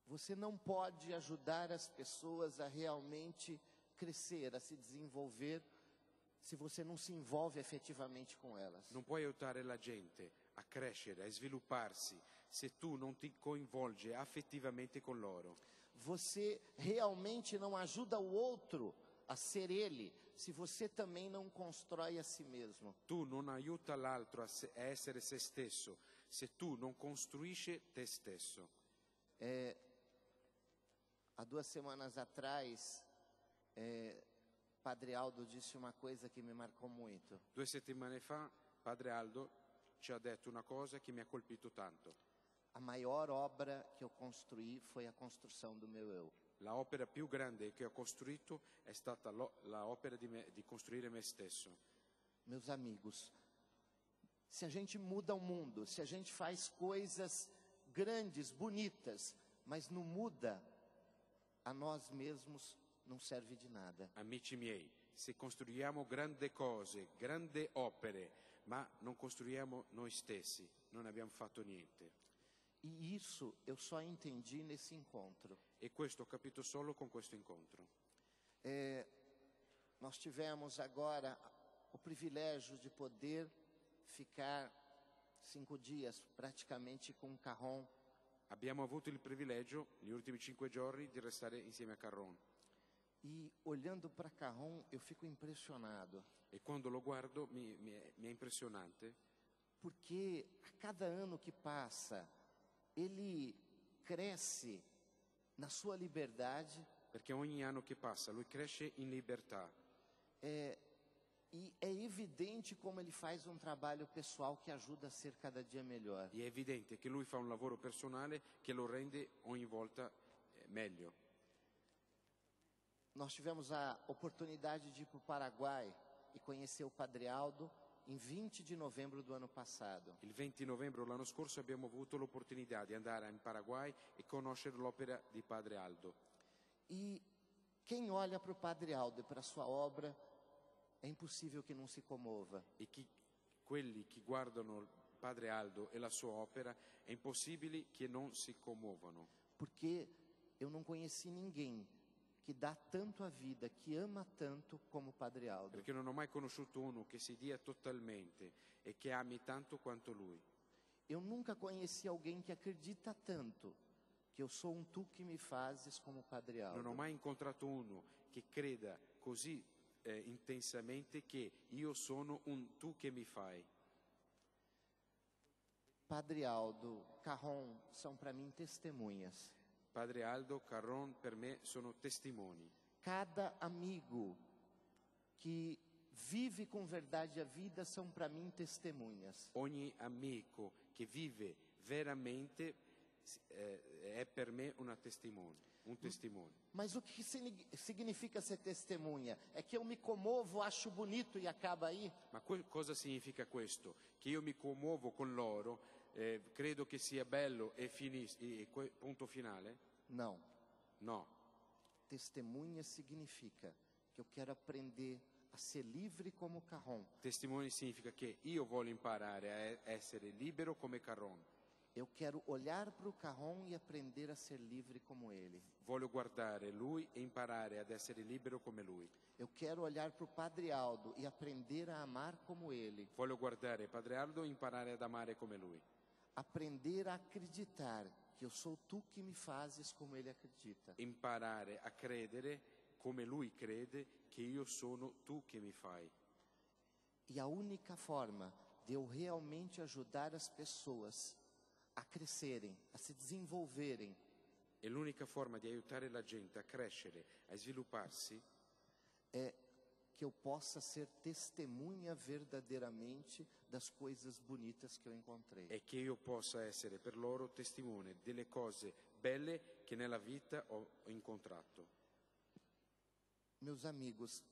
E: você não pode ajudar as pessoas a realmente crescer, a se desenvolver, se você não se envolve efetivamente com elas.
D: Non puoi aiutare la gente a crescere, a svilupparsi, se tu non ti coinvolgi affettivamente con loro.
E: Você realmente não ajuda o outro a ser ele, se você também não constrói a si mesmo.
D: Tu non aiuta l'altro a essere se stesso, se tu non costruisci te stesso.
E: Há 2 semanas atrás, Padre Aldo disse uma coisa que me marcou muito.
D: 2 settimane fa, Padre Aldo ci ha detto una cosa che mi ha colpito tanto.
E: A maior obra que eu construí foi a construção do meu eu.
D: La opera più grande che ho costruito è stata la opera di costruire me stesso.
E: Meus amigos, se a gente muda o mundo, se a gente faz coisas grandes, bonitas, mas não muda a nós mesmos, não serve de nada.
D: Amici miei, se costruiamo grandi cose, grandi opere, ma non costruiamo noi stessi, non abbiamo fatto niente.
E: E isso eu só entendi nesse encontro.
D: E questo ho capito solo con questo incontro.
E: Nós tivemos agora o privilégio de poder ficar 5 dias praticamente com o Carron.
D: Abbiamo avuto il privilegio, negli ultimi 5 giorni, di restare insieme a Carron.
E: E olhando para Carron, eu fico impressionado.
D: E quando lo guardo mi è impressionante.
E: Porque a cada ano que passa, ele cresce na sua liberdade.
D: Perché ogni anno che passa lui cresce in libertà.
E: E é evidente como ele faz um trabalho pessoal que ajuda a ser cada dia melhor.
D: E è evidente che lui fa un lavoro personale che lo rende ogni volta meglio.
E: Nós tivemos a oportunidade de ir para o Paraguai e conhecer o Padre Aldo em 20 de novembro do ano passado.
D: Il 20 novembre l'anno scorso abbiamo avuto l'opportunità di andare in Paraguay e conoscere l'opera di Padre Aldo.
E: E quem olha para o Padre Aldo e para a sua obra, é impossível que não se comova.
D: E quelli che guardano Padre Aldo e la sua opera è impossibile che non si commuovano.
E: Porque eu não conheci ninguém que dá tanto a vida, que ama tanto como o Padre Aldo.
D: Perché non ho mai conosciuto uno che si dia totalmente e che ami tanto quanto lui.
E: Eu nunca conheci alguém que acredita tanto que eu sou tu que me fazes como o Padre Aldo.
D: Non ho mai incontrato uno che creda così intensamente che io sono un tu che mi fai.
E: Padre Aldo, Carron são para mim testemunhas.
D: Padre Aldo, Carron per me sono testimoni.
E: Cada amigo que vive com verdade a vida são para mim testemunhas.
D: Ogni amico che vive veramente è per me un testimone.
E: Mas o que significa ser testemunha? É que eu me comovo, acho bonito e acaba aí?
D: Ma cosa significa questo? Che io mi commuovo con loro, credo che sia bello e punto finale?
E: Não.
D: No.
E: Testemunha significa que eu quero aprender a ser livre como Carron.
D: Testimone significa che io voglio imparare a essere libero come Carron.
E: Eu quero olhar para o Carron e aprender a ser livre como ele.
D: Voglio guardare lui e imparare ad essere libero come lui.
E: Eu quero olhar para o Padre Aldo e aprender a amar como ele.
D: Voglio guardare Padre Aldo e imparare ad amare come lui.
E: Aprender a acreditar que eu sou tu que me fazes como ele acredita.
D: Imparare a credere come lui crede che io sono tu che mi fai.
E: E a única forma de eu realmente ajudar as pessoas a crescerem, a se desenvolverem,
D: E l'unica forma di aiutare la gente a crescere, a svilupparsi,
E: é que eu possa ser testemunha verdadeiramente das coisas bonitas que eu encontrei.
D: è che io possa essere per loro testimone delle cose belle che nella vita ho incontrato.
E: Meus amigos,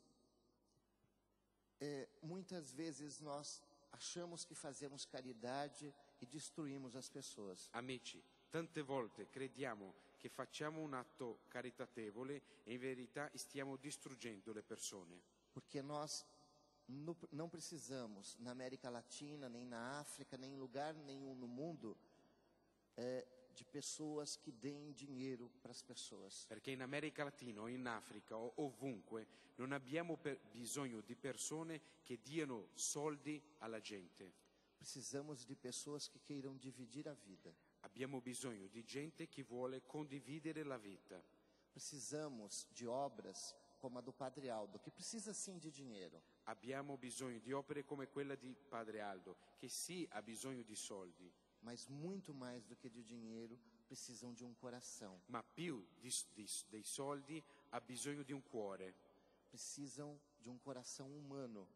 E: muitas vezes nós achamos que fazemos caridade e destruímos as pessoas.
D: Amici, tante volte crediamo che facciamo un atto caritatevole e in verità stiamo distruggendo le persone.
E: Porque nós não precisamos, na América Latina, nem na África, nem em lugar nenhum no mundo, de pessoas que deem dinheiro para as pessoas.
D: Perché in America Latina o in Africa o ovunque non abbiamo bisogno di persone che diano soldi alla gente.
E: Precisamos de pessoas que queiram dividir a vida.
D: Abbiamo bisogno di gente che vuole condividere la vita.
E: Precisamos de obras como a do Padre Aldo, que precisa sim de dinheiro.
D: Abbiamo bisogno di opere come quella di Padre Aldo, che sì ha bisogno di soldi,
E: Mas muito mais do que de dinheiro, precisam de um coração.
D: ma più dei soldi ha bisogno di un cuore,
E: Precisam de um coração humano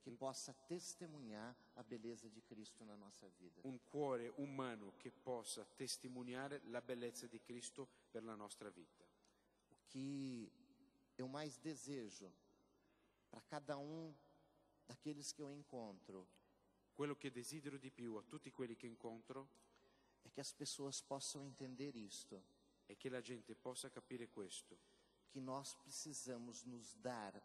E: que possa testemunhar a beleza de Cristo na nossa vida.
D: un cuore umano che possa testimoniare la bellezza di Cristo per la nostra vita.
E: O que eu mais desejo para cada daqueles que eu encontro
D: Quello che desidero di più a tutti quelli che incontro
E: é que as pessoas possam entender isto,
D: è che la gente possa capire questo,
E: que nós precisamos nos dar,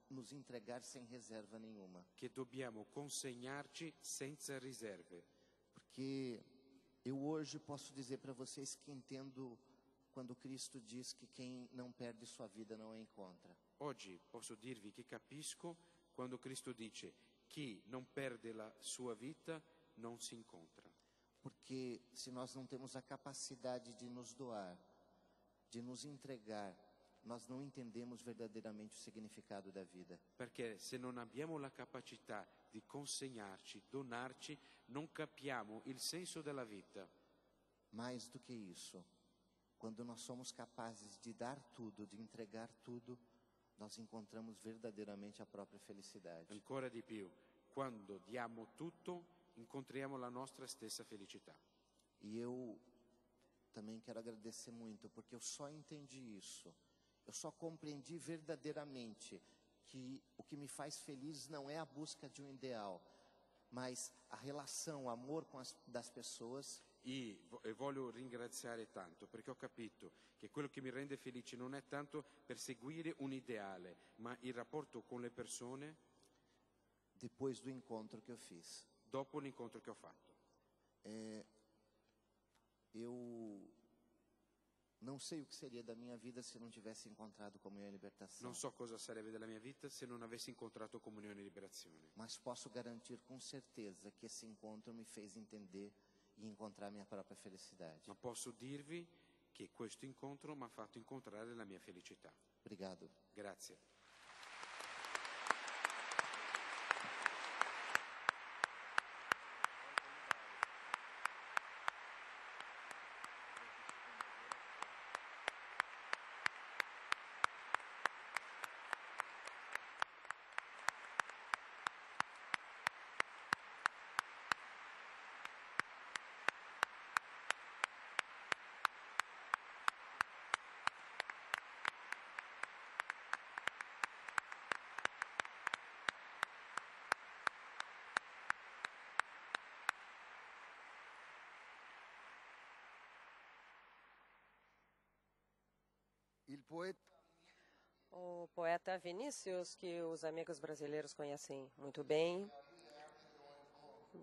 E: nos entregar sem reserva nenhuma.
D: che dobbiamo consegnarci senza riserve.
E: Porque eu hoje posso dizer para vocês que entendo quando Cristo diz que quem não perde sua vida não a encontra.
D: Oggi posso dirvi che capisco quando Cristo dice chi non perde la sua vita non si incontra.
E: Porque se nós não temos a capacidade de nos doar, de nos entregar, nós não entendemos verdadeiramente o significado da vida.
D: Perché se non abbiamo la capacità di consegnarci, donarci, non capiamo il senso della vita.
E: Mais do que isso, quando nós somos capazes de dar tudo, de entregar tudo, nós encontramos verdadeiramente a própria felicidade.
D: Ancora di più, quando diamo tutto, incontriamo la nostra stessa felicità.
E: E eu também quero agradecer muito, porque eu só entendi isso. Eu só compreendi verdadeiramente que o que me faz feliz não é a busca de um ideal, mas a relação, o amor das pessoas.
D: E voglio ringraziare tanto perché ho capito che quello che mi rende felice non è tanto perseguire un ideale, ma il rapporto con le persone
E: Depois do encontro que eu fiz.
D: dopo l'incontro che ho fatto.
E: Eu não sei o que seria da minha vida se não tivesse encontrado Comunhão e Libertação.
D: Non so cosa sarebbe della mia vita se non avessi incontrato Comunione e Liberazione.
E: Mas posso garantir com certeza que esse encontro me fez entender e encontrar minha própria felicidade.
D: Ma posso dirvi che questo incontro mi ha fatto incontrare la mia felicità.
E: Obrigado.
D: Grazie.
A: Il poeta
B: O poeta Vinícius, que os amigos brasileiros conhecem muito bem,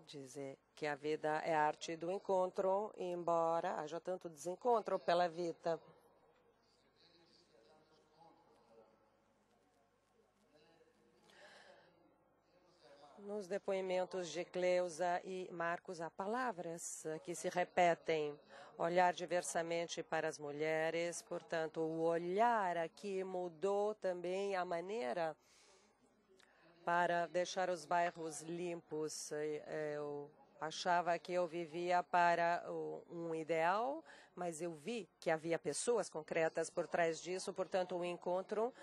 B: dizer que a vida é a arte do encontro, embora haja tanto desencontro pela vida. Nos depoimentos de Cleusa e Marcos, há palavras que se repetem. Olhar diversamente para as mulheres, portanto, o olhar aqui mudou também a maneira para deixar os bairros limpos. Eu achava que eu vivia para um ideal, mas eu vi que havia pessoas concretas por trás disso, portanto, um encontro,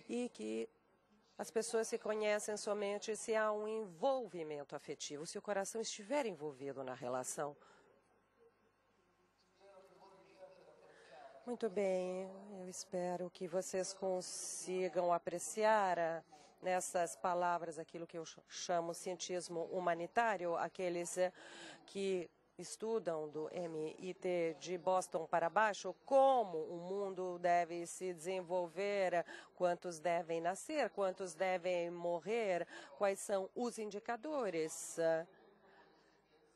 B: e que as pessoas se conhecem somente se há um envolvimento afetivo, se o coração estiver envolvido na relação. Muito bem, eu espero que vocês consigam apreciar nessas palavras aquilo que eu chamo cientismo humanitário, aqueles que estudam do MIT de Boston para baixo, como o mundo deve se desenvolver, quantos devem nascer, quantos devem morrer, quais são os indicadores.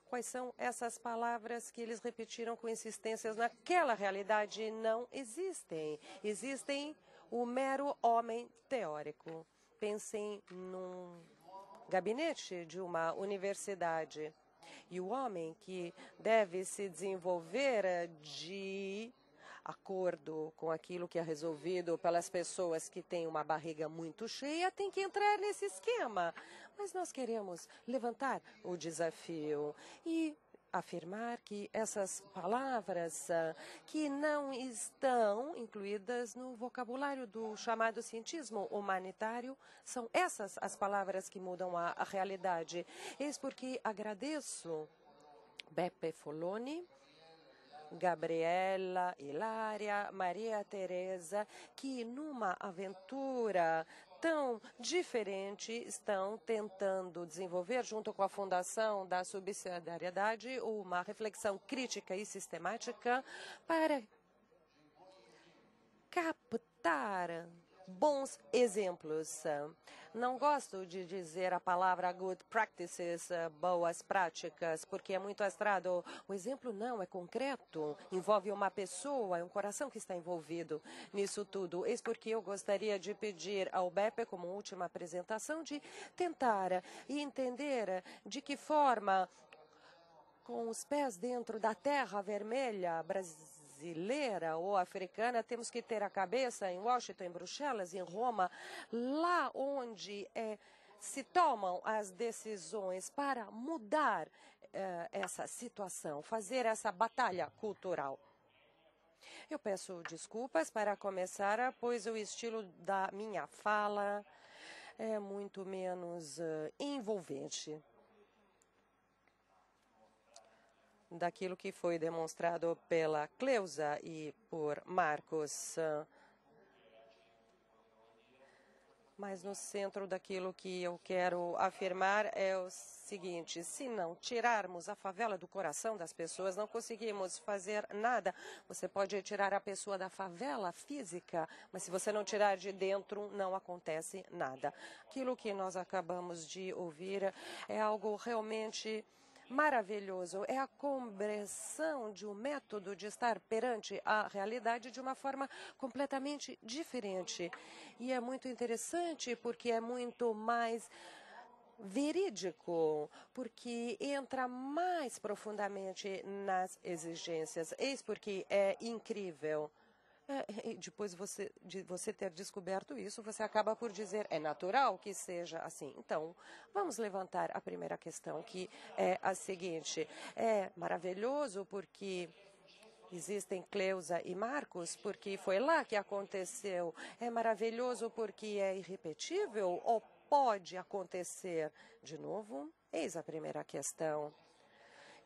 B: Quais são essas palavras que eles repetiram com insistências naquela realidade não existem. Existem o mero homem teórico. Pensem num gabinete de uma universidade. E o homem que deve se desenvolver de acordo com aquilo que é resolvido pelas pessoas que têm uma barriga muito cheia, tem que entrar nesse esquema. Mas nós queremos levantar o desafio e afirmar que essas palavras que não estão incluídas no vocabulário do chamado cientismo humanitário, são essas as palavras que mudam a realidade. Eis porque agradeço Beppe Foloni, Gabriela, Hilária, Maria Tereza, que numa aventura tão diferente estão tentando desenvolver, junto com a Fundação da Subsidiariedade, uma reflexão crítica e sistemática para captar bons exemplos. Não gosto de dizer a palavra good practices, boas práticas, porque é muito abstrato. O exemplo não é concreto, envolve uma pessoa, é um coração que está envolvido nisso tudo. Eis porque eu gostaria de pedir ao Beppe, como última apresentação, de tentar e entender de que forma, com os pés dentro da terra vermelha brasileira ou africana, temos que ter a cabeça em Washington, em Bruxelas, em Roma, lá onde se tomam as decisões para mudar essa situação, fazer essa batalha cultural. Eu peço desculpas para começar, pois o estilo da minha fala é muito menos envolvente daquilo que foi demonstrado pela Cleusa e por Marcos. Mas no centro daquilo que eu quero afirmar é o seguinte: se não tirarmos a favela do coração das pessoas, não conseguimos fazer nada. Você pode tirar a pessoa da favela física, mas se você não tirar de dentro, não acontece nada. Aquilo que nós acabamos de ouvir é algo realmente maravilhoso. É a compreensão de um método de estar perante a realidade de uma forma completamente diferente. E é muito interessante porque é muito mais verídico, porque entra mais profundamente nas exigências. Eis porque é incrível. E depois de você ter descoberto isso, você acaba por dizer, é natural que seja assim. Então, vamos levantar a primeira questão, que é a seguinte: é maravilhoso porque existem Cleusa e Marcos, porque foi lá que aconteceu. É maravilhoso porque é irrepetível ou pode acontecer de novo? Eis a primeira questão.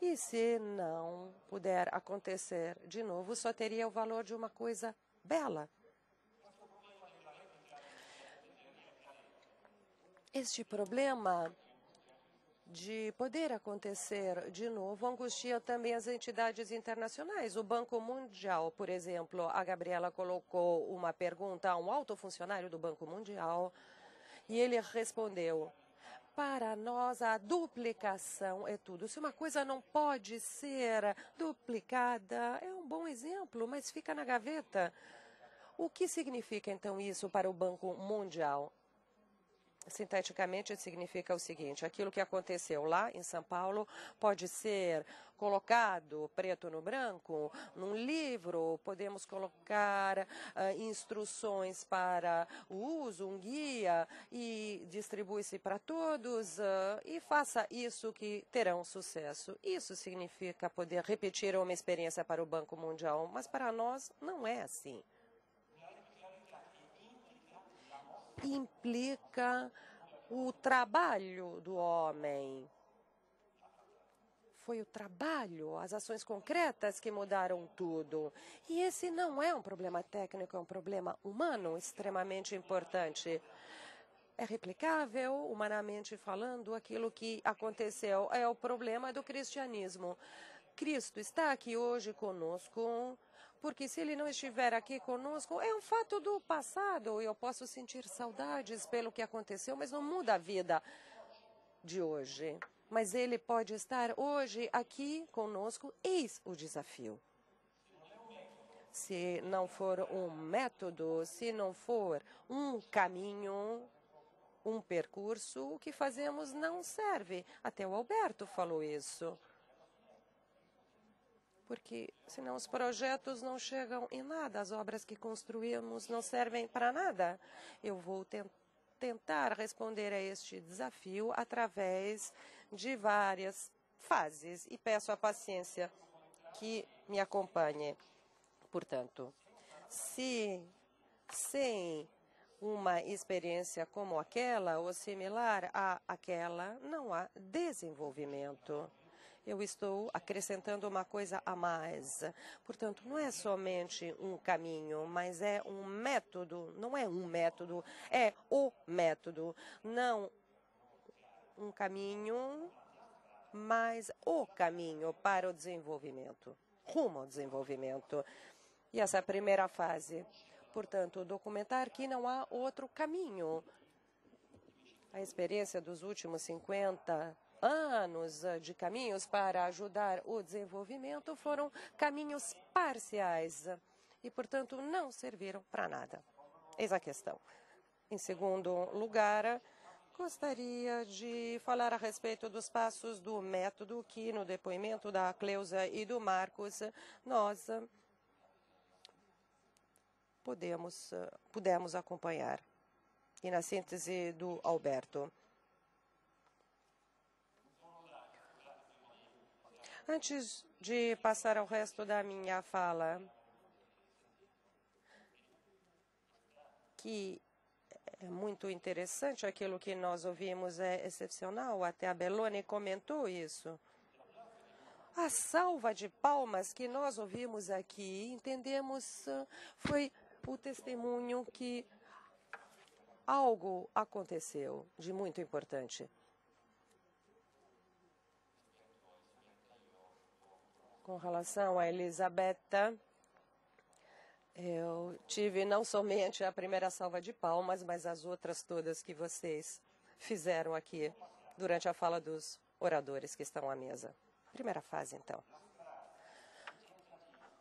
B: E se não puder acontecer de novo, só teria o valor de uma coisa bela. Este problema de poder acontecer de novo angustia também as entidades internacionais. O Banco Mundial, por exemplo, a Gabriela colocou uma pergunta a um alto funcionário do Banco Mundial e ele respondeu: para nós, a duplicação é tudo. Se uma coisa não pode ser duplicada, é um bom exemplo, mas fica na gaveta. O que significa, então, isso para o Banco Mundial? Sinteticamente, significa o seguinte: aquilo que aconteceu lá em São Paulo pode ser colocado preto no branco num livro, podemos colocar instruções para o uso, um guia, e distribui-se para todos, e faça isso que terão sucesso. Isso significa poder repetir uma experiência para o Banco Mundial, mas para nós não é assim. Implica o trabalho do homem. Foi o trabalho, as ações concretas que mudaram tudo. E esse não é um problema técnico, é um problema humano extremamente importante. É replicável, humanamente falando, aquilo que aconteceu. É o problema do cristianismo. Cristo está aqui hoje conosco, porque se ele não estiver aqui conosco, é um fato do passado. Eu posso sentir saudades pelo que aconteceu, mas não muda a vida de hoje. Mas ele pode estar hoje aqui conosco. Eis o desafio. Se não for um método, se não for um caminho, um percurso, o que fazemos não serve. Até o Alberto falou isso. Porque senão os projetos não chegam em nada, as obras que construímos não servem para nada. Eu vou tentar responder a este desafio através de várias fases e peço a paciência que me acompanhe. Portanto, se sem uma experiência como aquela ou similar a aquela, não há desenvolvimento. Eu estou acrescentando uma coisa a mais. Portanto, não é somente um caminho, mas é um método. Não é um método, é o método. Não um caminho, mas o caminho para o desenvolvimento, rumo ao desenvolvimento. E essa é a primeira fase. Portanto, documentar que não há outro caminho. A experiência dos últimos 50 anos de caminhos para ajudar o desenvolvimento foram caminhos parciais e, portanto, não serviram para nada. Eis a questão. Em segundo lugar, gostaria de falar a respeito dos passos do método que, no depoimento da Cleusa e do Marcos, nós pudemos acompanhar. E na síntese do Alberto. Antes de passar ao resto da minha fala, que é muito interessante, aquilo que nós ouvimos é excepcional, até a Belloni comentou isso. A salva de palmas que nós ouvimos aqui, entendemos, foi o testemunho que algo aconteceu de muito importante. Com relação a Elisabetta, eu tive não somente a primeira salva de palmas, mas as outras todas que vocês fizeram aqui durante a fala dos oradores que estão à mesa. Primeira fase, então.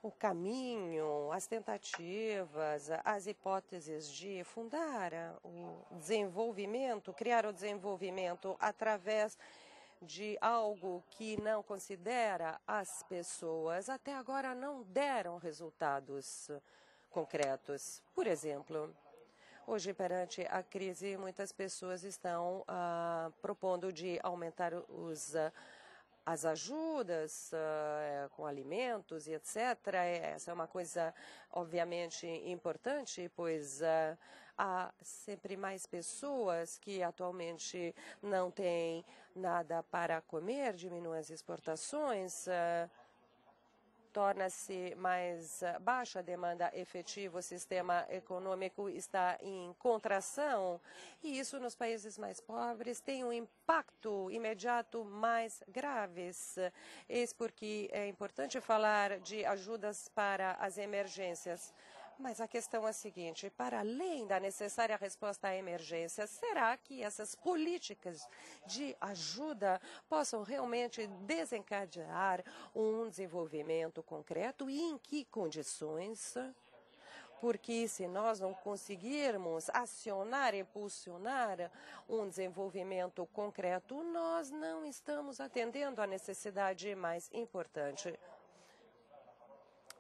B: O caminho, as tentativas, as hipóteses de fundar o desenvolvimento, criar o desenvolvimento através de algo que não considera as pessoas, até agora não deram resultados concretos. Por exemplo, hoje, perante a crise, muitas pessoas estão propondo de aumentar as ajudas com alimentos e etc. Essa é uma coisa, obviamente, importante, pois há sempre mais pessoas que atualmente não têm nada para comer, diminuem as exportações, torna-se mais baixa a demanda efetiva, o sistema econômico está em contração, e isso nos países mais pobres tem um impacto imediato mais graves. Eis porque é importante falar de ajudas para as emergências. Mas a questão é a seguinte: para além da necessária resposta à emergência, será que essas políticas de ajuda possam realmente desencadear um desenvolvimento concreto e em que condições? Porque se nós não conseguirmos acionar e impulsionar um desenvolvimento concreto, nós não estamos atendendo à necessidade mais importante.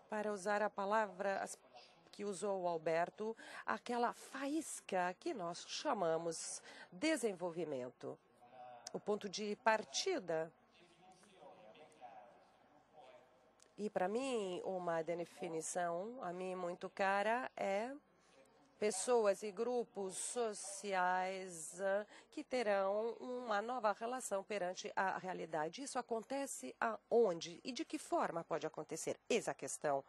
B: Para usar a palavra que usou o Alberto, aquela faísca que nós chamamos desenvolvimento. O ponto de partida. E para mim, uma definição, a mim muito cara, é pessoas e grupos sociais que terão uma nova relação perante a realidade. Isso acontece aonde e de que forma pode acontecer? Eis a questão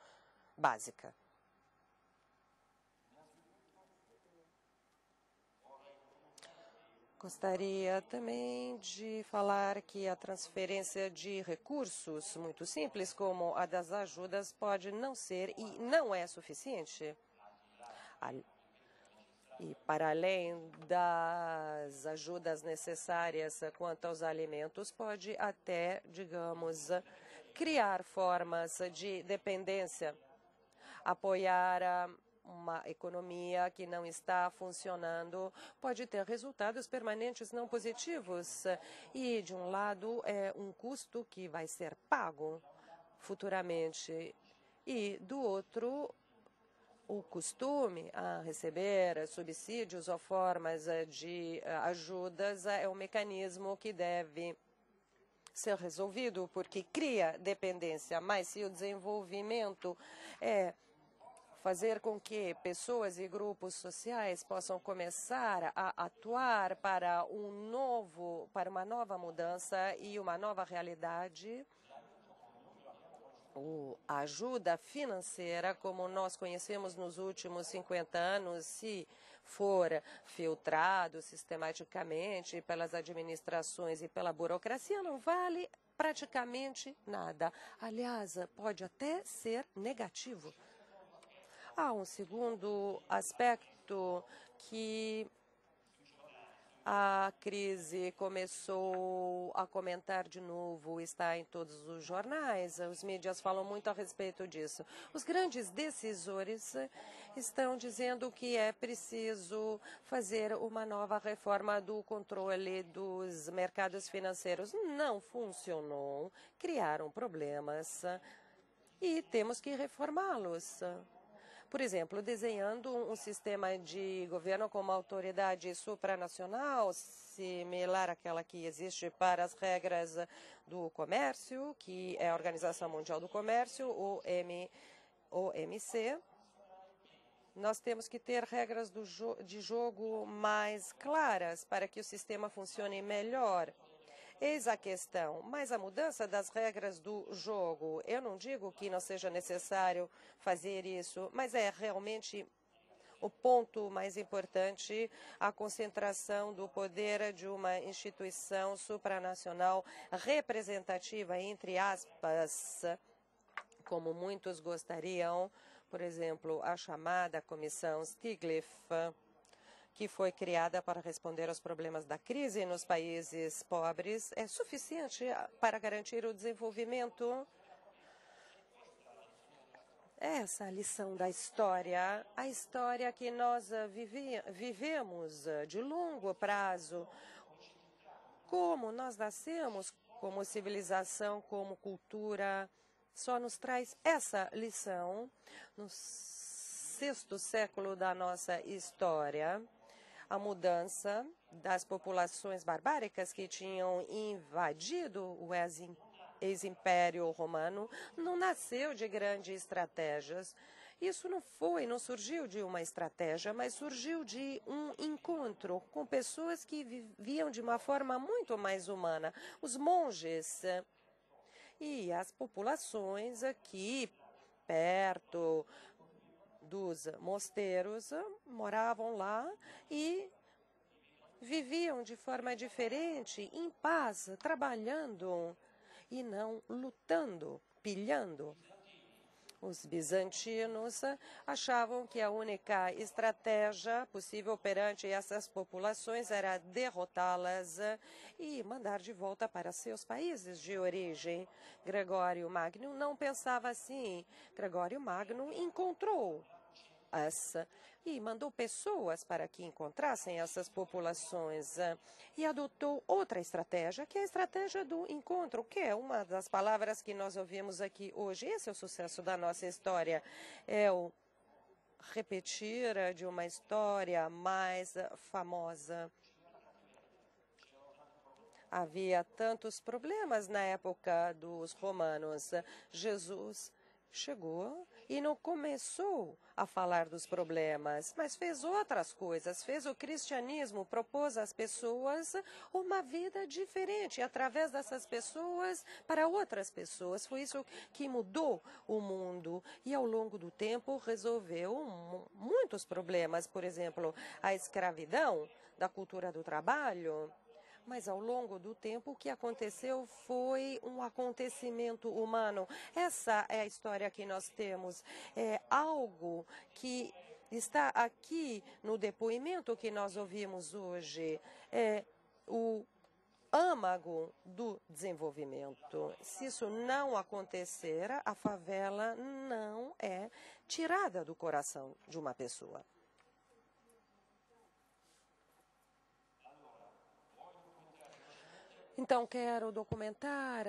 B: básica. Gostaria também de falar que a transferência de recursos muito simples, como a das ajudas, pode não ser e não é suficiente. E para além das ajudas necessárias quanto aos alimentos, pode até, digamos, criar formas de dependência, apoiar uma economia que não está funcionando, pode ter resultados permanentes não positivos. E, de um lado, é um custo que vai ser pago futuramente. E, do outro, o costume a receber subsídios ou formas de ajudas é um mecanismo que deve ser resolvido, porque cria dependência. Mas se o desenvolvimento é fazer com que pessoas e grupos sociais possam começar a atuar para uma nova mudança e uma nova realidade, a ajuda financeira, como nós conhecemos nos últimos 50 anos, se for filtrado sistematicamente pelas administrações e pela burocracia, não vale praticamente nada. Aliás, pode até ser negativo. Há um segundo aspecto que a crise começou a comentar de novo, está em todos os jornais, os mídias falam muito a respeito disso. Os grandes decisores estão dizendo que é preciso fazer uma nova reforma do controle dos mercados financeiros. Não funcionou, criaram problemas e temos que reformá-los. Por exemplo, desenhando um sistema de governo com uma autoridade supranacional, similar àquela que existe para as regras do comércio, que é a Organização Mundial do Comércio, OMC. Nós temos que ter regras de jogo mais claras para que o sistema funcione melhor. Eis a questão, mas a mudança das regras do jogo, eu não digo que não seja necessário fazer isso, mas é realmente o ponto mais importante, a concentração do poder de uma instituição supranacional representativa, entre aspas, como muitos gostariam, por exemplo, a chamada Comissão Stiglitz, que foi criada para responder aos problemas da crise nos países pobres, é suficiente para garantir o desenvolvimento? Essa é a lição da história, a história que nós vivemos de longo prazo, como nós nascemos como civilização, como cultura, só nos traz essa lição no 6º século da nossa história. A mudança das populações barbáricas que tinham invadido o ex-império romano não nasceu de grandes estratégias. Isso não surgiu de uma estratégia, mas surgiu de um encontro com pessoas que viviam de uma forma muito mais humana. Os monges E as populações aqui, perto dos mosteiros, moravam lá e viviam de forma diferente, em paz, trabalhando e não lutando, pilhando. Os bizantinos achavam que a única estratégia possível perante essas populações era derrotá-las e mandar de volta para seus países de origem. Gregório Magno não pensava assim. Gregório Magno encontrou e mandou pessoas para que encontrassem essas populações e adotou outra estratégia, que é a estratégia do encontro, que é uma das palavras que nós ouvimos aqui hoje. Esse é o sucesso da nossa história, é o repetir de uma história mais famosa. Havia tantos problemas na época dos romanos. Jesus chegou e não começou a falar dos problemas, mas fez outras coisas, fez o cristianismo, propôs às pessoas uma vida diferente, através dessas pessoas, para outras pessoas. Foi isso que mudou o mundo e, ao longo do tempo, resolveu muitos problemas, por exemplo, a escravidão, da cultura do trabalho. Mas, ao longo do tempo, o que aconteceu foi um acontecimento humano. Essa é a história que nós temos. É algo que está aqui no depoimento que nós ouvimos hoje. É o âmago do desenvolvimento. Se isso não acontecer, a favela não é tirada do coração de uma pessoa. Então, quero documentar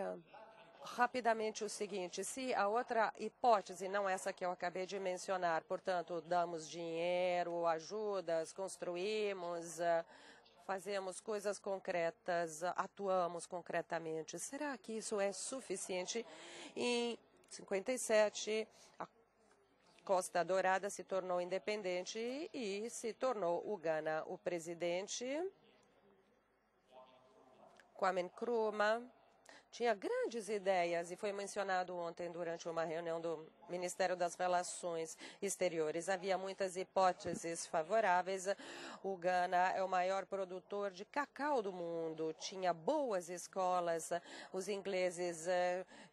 B: rapidamente o seguinte: se a outra hipótese, não essa que eu acabei de mencionar, portanto, damos dinheiro, ajudas, construímos, fazemos coisas concretas, atuamos concretamente, será que isso é suficiente? Em 57, a Costa Dourada se tornou independente e se tornou o Ghana. O presidente Kwame Nkrumah tinha grandes ideias e foi mencionado ontem durante uma reunião do Ministério das Relações Exteriores. Havia muitas hipóteses favoráveis. O Ghana é o maior produtor de cacau do mundo, tinha boas escolas, os ingleses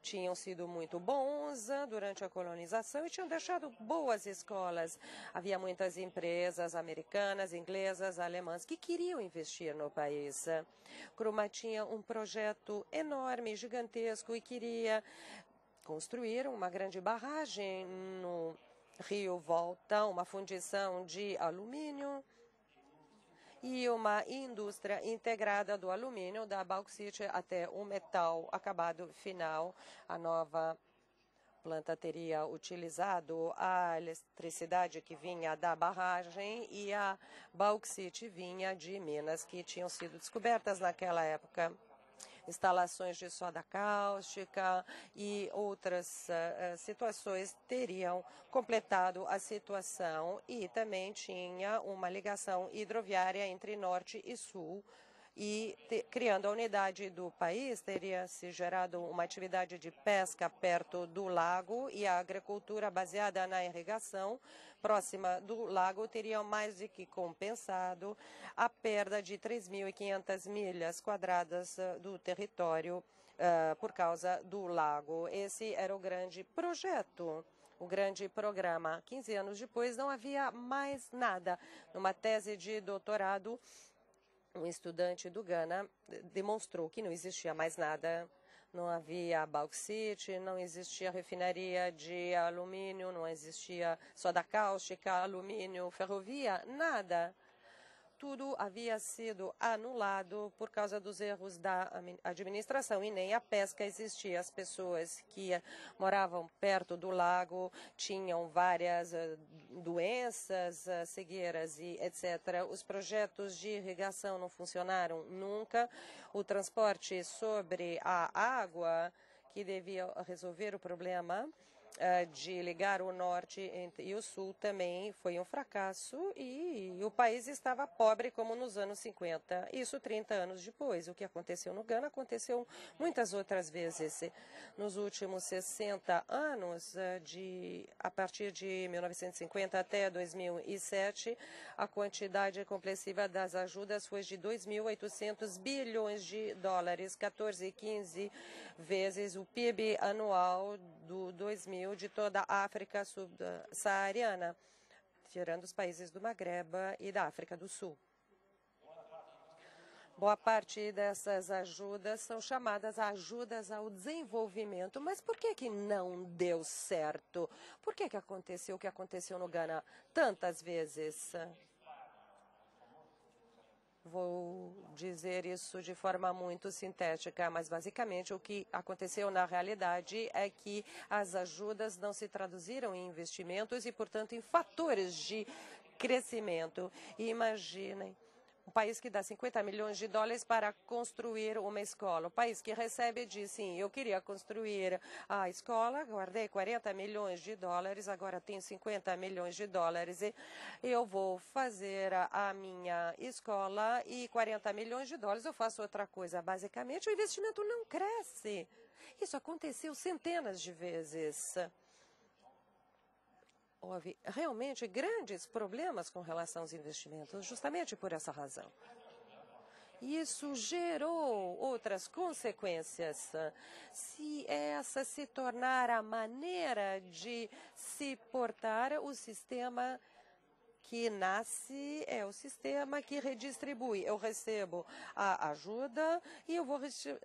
B: tinham sido muito bons durante a colonização e tinham deixado boas escolas. Havia muitas empresas americanas, inglesas, alemãs que queriam investir no país. Nkrumah tinha um projeto enorme, gigantesco, e queria construir uma grande barragem no Rio Volta, uma fundição de alumínio e uma indústria integrada do alumínio, da bauxite até o metal acabado final. A nova planta teria utilizado a eletricidade que vinha da barragem e a bauxite vinha de minas que tinham sido descobertas naquela época. Instalações de soda cáustica e outras situações teriam completado a situação, e também tinha uma ligação hidroviária entre norte e sul, e criando a unidade do país, teria se gerado uma atividade de pesca perto do lago, e a agricultura baseada na irrigação próxima do lago teria mais do que compensado a perda de 3.500 milhas quadradas do território por causa do lago. Esse era o grande projeto, o grande programa. 15 anos depois, não havia mais nada. Numa tese de doutorado, um estudante do Ghana demonstrou que não existia mais nada. Não havia bauxite, não existia refinaria de alumínio, não existia soda cáustica, alumínio, ferrovia, nada. Tudo havia sido anulado por causa dos erros da administração, e nem a pesca existia. As pessoas que moravam perto do lago tinham várias doenças, cegueiras e etc. Os projetos de irrigação não funcionaram nunca. O transporte sobre a água, que devia resolver o problema, de ligar o norte e o sul também foi um fracasso e o país estava pobre como nos anos 50. Isso 30 anos depois. O que aconteceu no Gana aconteceu muitas outras vezes. Nos últimos 60 anos, a partir de 1950 até 2007, a quantidade comprensiva das ajudas foi de 2.800 bilhões de dólares, 14, 15 vezes o PIB anual do 2000 de toda a África subsaariana, tirando os países do Magreb e da África do Sul. Boa parte dessas ajudas são chamadas ajudas ao desenvolvimento. Mas por que não deu certo? Por que aconteceu o que aconteceu no Gana tantas vezes? Vou dizer isso de forma muito sintética, mas basicamente o que aconteceu na realidade é que as ajudas não se traduziram em investimentos e, portanto, em fatores de crescimento. E imaginem um país que dá 50 milhões de dólares para construir uma escola. O país que recebe diz, sim, eu queria construir a escola, guardei 40 milhões de dólares, agora tenho 50 milhões de dólares e eu vou fazer a minha escola e 40 milhões de dólares eu faço outra coisa. Basicamente, o investimento não cresce. Isso aconteceu centenas de vezes. Houve realmente grandes problemas com relação aos investimentos, justamente por essa razão. Isso gerou outras consequências. Se essa se tornar a maneira de se portar, o sistema que nasce é o sistema que redistribui. Eu recebo a ajuda e eu vou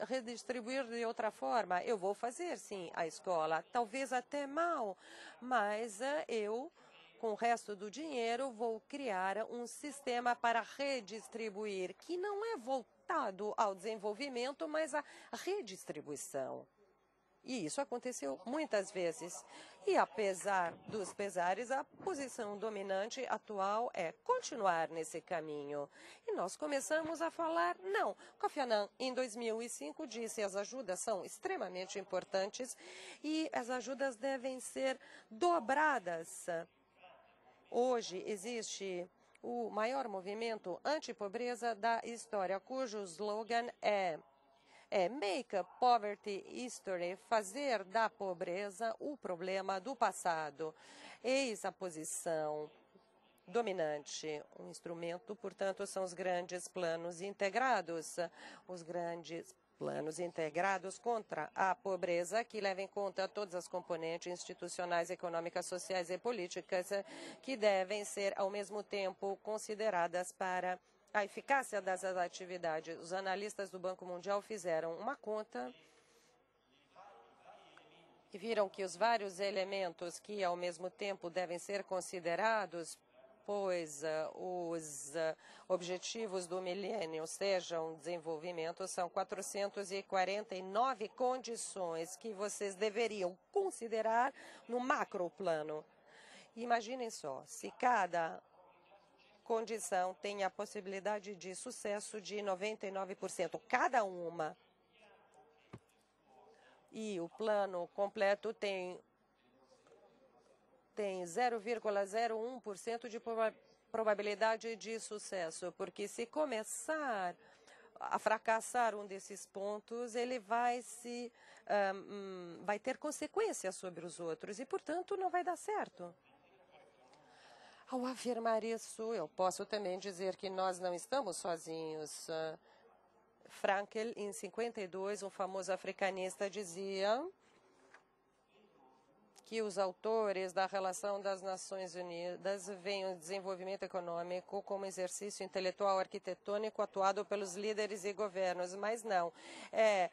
B: redistribuir de outra forma. Eu vou fazer, sim, a escola, talvez até mal, mas eu, com o resto do dinheiro, vou criar um sistema para redistribuir, que não é voltado ao desenvolvimento, mas à redistribuição. E isso aconteceu muitas vezes. E apesar dos pesares, a posição dominante atual é continuar nesse caminho. E nós começamos a falar, não. Kofi Annan, em 2005, disse que as ajudas são extremamente importantes e as ajudas devem ser dobradas. Hoje existe o maior movimento anti-pobreza da história, cujo slogan é Make Poverty History, fazer da pobreza o problema do passado. Eis a posição dominante. Um instrumento, portanto, são os grandes planos integrados. Os grandes planos integrados contra a pobreza, que levam em conta todas as componentes institucionais, econômicas, sociais e políticas, que devem ser, ao mesmo tempo, consideradas para a eficácia dessas atividades. Os analistas do Banco Mundial fizeram uma conta e viram que os vários elementos que, ao mesmo tempo, devem ser considerados, pois os objetivos do milênio sejam desenvolvimento, são 449 condições que vocês deveriam considerar no macroplano. Imaginem só, se cada condição tem a possibilidade de sucesso de 99%, cada uma. E o plano completo tem 0,01% de probabilidade de sucesso, porque se começar a fracassar um desses pontos, ele vai ter consequências sobre os outros e, portanto, não vai dar certo. Ao afirmar isso, eu posso também dizer que nós não estamos sozinhos. Frankl, em 52, um famoso africanista, dizia que os autores da relação das Nações Unidas veem o desenvolvimento econômico como exercício intelectual arquitetônico atuado pelos líderes e governos, mas não. É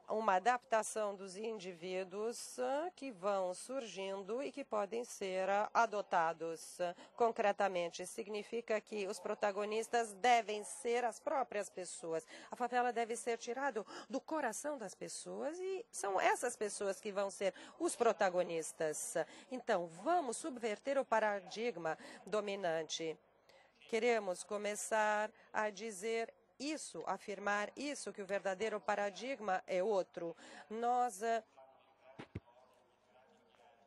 B: uma adaptação dos indivíduos que vão surgindo e que podem ser adotados concretamente. Significa que os protagonistas devem ser as próprias pessoas. A favela deve ser tirada do coração das pessoas e são essas pessoas que vão ser os protagonistas. Então, vamos subverter o paradigma dominante. Queremos começar a dizer isso, afirmar isso, que o verdadeiro paradigma é outro. Nós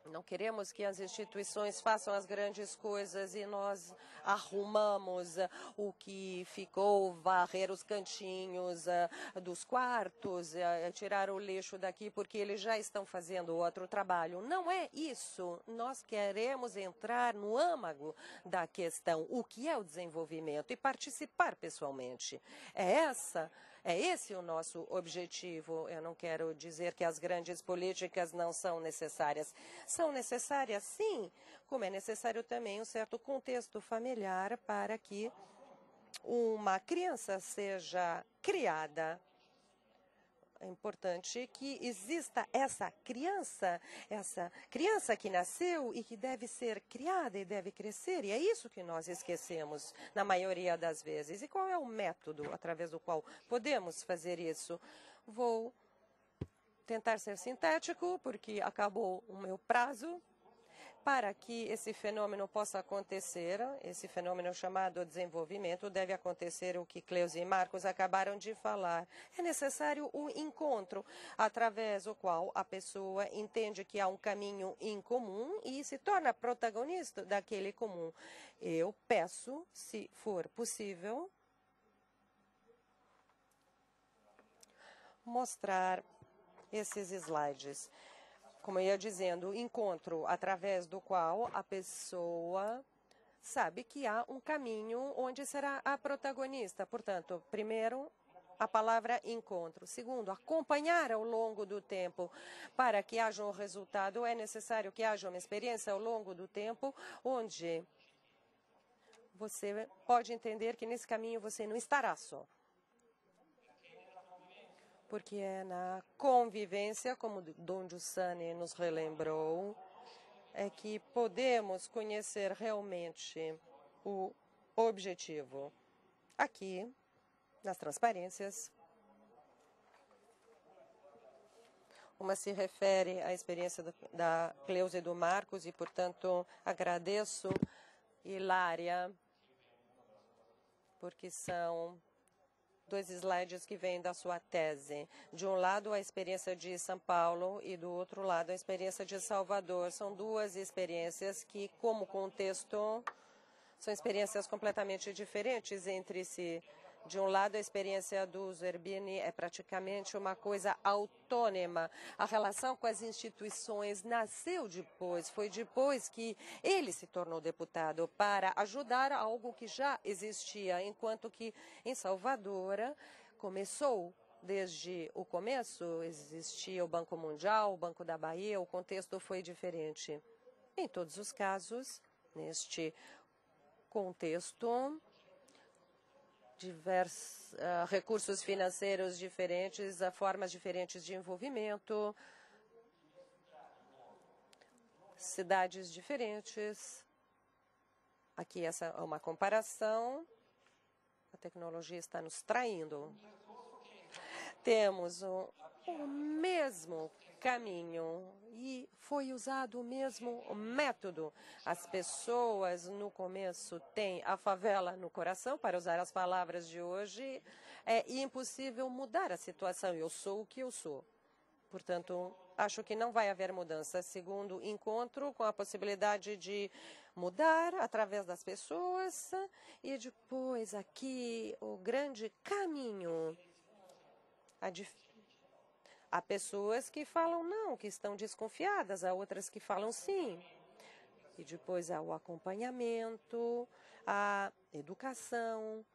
B: Não queremos que as instituições façam as grandes coisas e nós arrumamos o que ficou, varrer os cantinhos dos quartos, tirar o lixo daqui porque eles já estão fazendo outro trabalho. Não é isso. Nós queremos entrar no âmago da questão, o que é o desenvolvimento, e participar pessoalmente. É esse o nosso objetivo. Eu não quero dizer que as grandes políticas não são necessárias. São necessárias, sim, como é necessário também um certo contexto familiar para que uma criança seja criada. É importante que exista essa criança que nasceu e que deve ser criada e deve crescer. E é isso que nós esquecemos na maioria das vezes. E qual é o método através do qual podemos fazer isso? Vou tentar ser sintético, porque acabou o meu prazo. Para que esse fenômeno possa acontecer, esse fenômeno chamado desenvolvimento, deve acontecer o que Cleusa e Marcos acabaram de falar. É necessário um encontro, através do qual a pessoa entende que há um caminho em comum e se torna protagonista daquele comum. Eu peço, se for possível, mostrar esses slides. Como eu ia dizendo, encontro através do qual a pessoa sabe que há um caminho onde será a protagonista. Portanto, primeiro, a palavra encontro. Segundo, acompanhar ao longo do tempo. Para que haja um resultado, é necessário que haja uma experiência ao longo do tempo, onde você pode entender que nesse caminho você não estará só. Porque é na convivência, como Dom Giussani nos relembrou, é que podemos conhecer realmente o objetivo. Aqui, nas transparências, uma se refere à experiência da Cleusa e do Marcos e, portanto, agradeço Hilária, porque são 2 slides que vêm da sua tese. De um lado, a experiência de São Paulo e do outro lado, a experiência de Salvador. São 2 experiências que, como contexto, são experiências completamente diferentes entre si. De um lado, a experiência do Zerbini é praticamente uma coisa autônoma. A relação com as instituições nasceu depois, foi depois que ele se tornou deputado para ajudar algo que já existia, enquanto que em Salvador começou. Desde o começo existia o Banco Mundial, o Banco da Bahia, o contexto foi diferente. Em todos os casos, neste contexto, diversos recursos financeiros diferentes, formas diferentes de envolvimento, cidades diferentes. Aqui essa é uma comparação. A tecnologia está nos traindo. Temos o mesmo caminho e foi usado o mesmo método. As pessoas no começo têm a favela no coração, para usar as palavras de hoje. É impossível mudar a situação. Eu sou o que eu sou. Portanto, acho que não vai haver mudança. Segundo encontro com a possibilidade de mudar através das pessoas e depois aqui o grande caminho. Há pessoas que falam não, que estão desconfiadas, há outras que falam sim. E depois há o acompanhamento, a educação,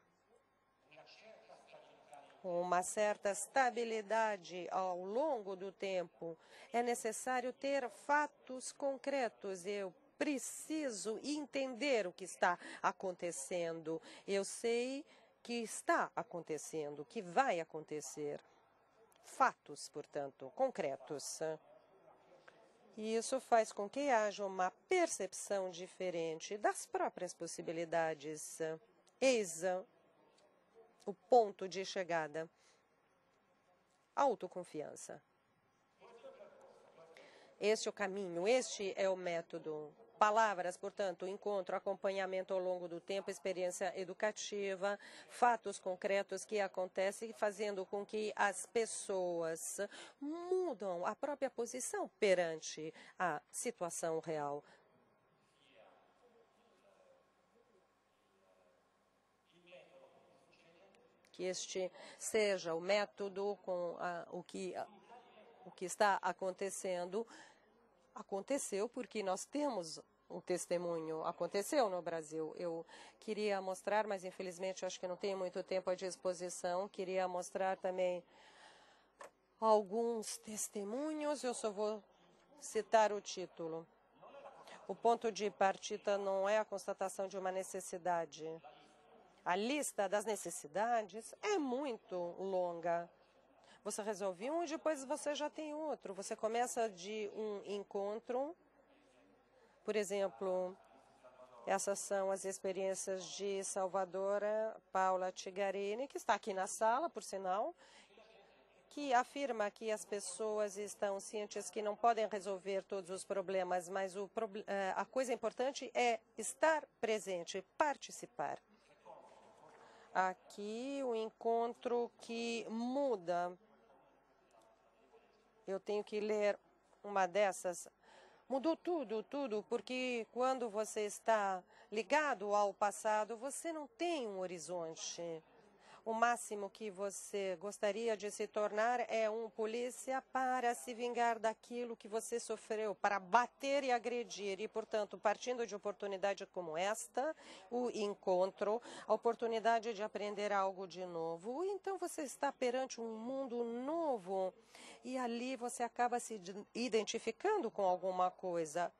B: uma certa estabilidade ao longo do tempo. É necessário ter fatos concretos. Eu preciso entender o que está acontecendo. Eu sei que está acontecendo, que vai acontecer. Fatos, portanto, concretos. E isso faz com que haja uma percepção diferente das próprias possibilidades. Eis o ponto de chegada. Autoconfiança. Este é o caminho, este é o método. palavras, portanto, encontro, acompanhamento ao longo do tempo, experiência educativa, fatos concretos que acontecem, fazendo com que as pessoas mudam a própria posição perante a situação real. Que este seja o método com o que está acontecendo. Aconteceu porque nós temos um testemunho, aconteceu no Brasil. Eu queria mostrar, mas infelizmente acho que não tenho muito tempo à disposição, queria mostrar também alguns testemunhos, eu só vou citar o título. O ponto de partida não é a constatação de uma necessidade. A lista das necessidades é muito longa. Você resolve um e depois você já tem outro. Você começa de um encontro. Por exemplo, essas são as experiências de Salvadora Paula Tigarini, que está aqui na sala, por sinal, que afirma que as pessoas estão cientes que não podem resolver todos os problemas, mas a coisa importante é estar presente, participar. Aqui o encontro que muda. Eu tenho que ler uma dessas. Mudou tudo, porque quando você está ligado ao passado, você não tem um horizonte. O máximo que você gostaria de se tornar é um polícia para se vingar daquilo que você sofreu, para bater e agredir. E, portanto, partindo de oportunidade como esta, o encontro, a oportunidade de aprender algo de novo, então você está perante um mundo novo. E ali você acaba se identificando com alguma coisa,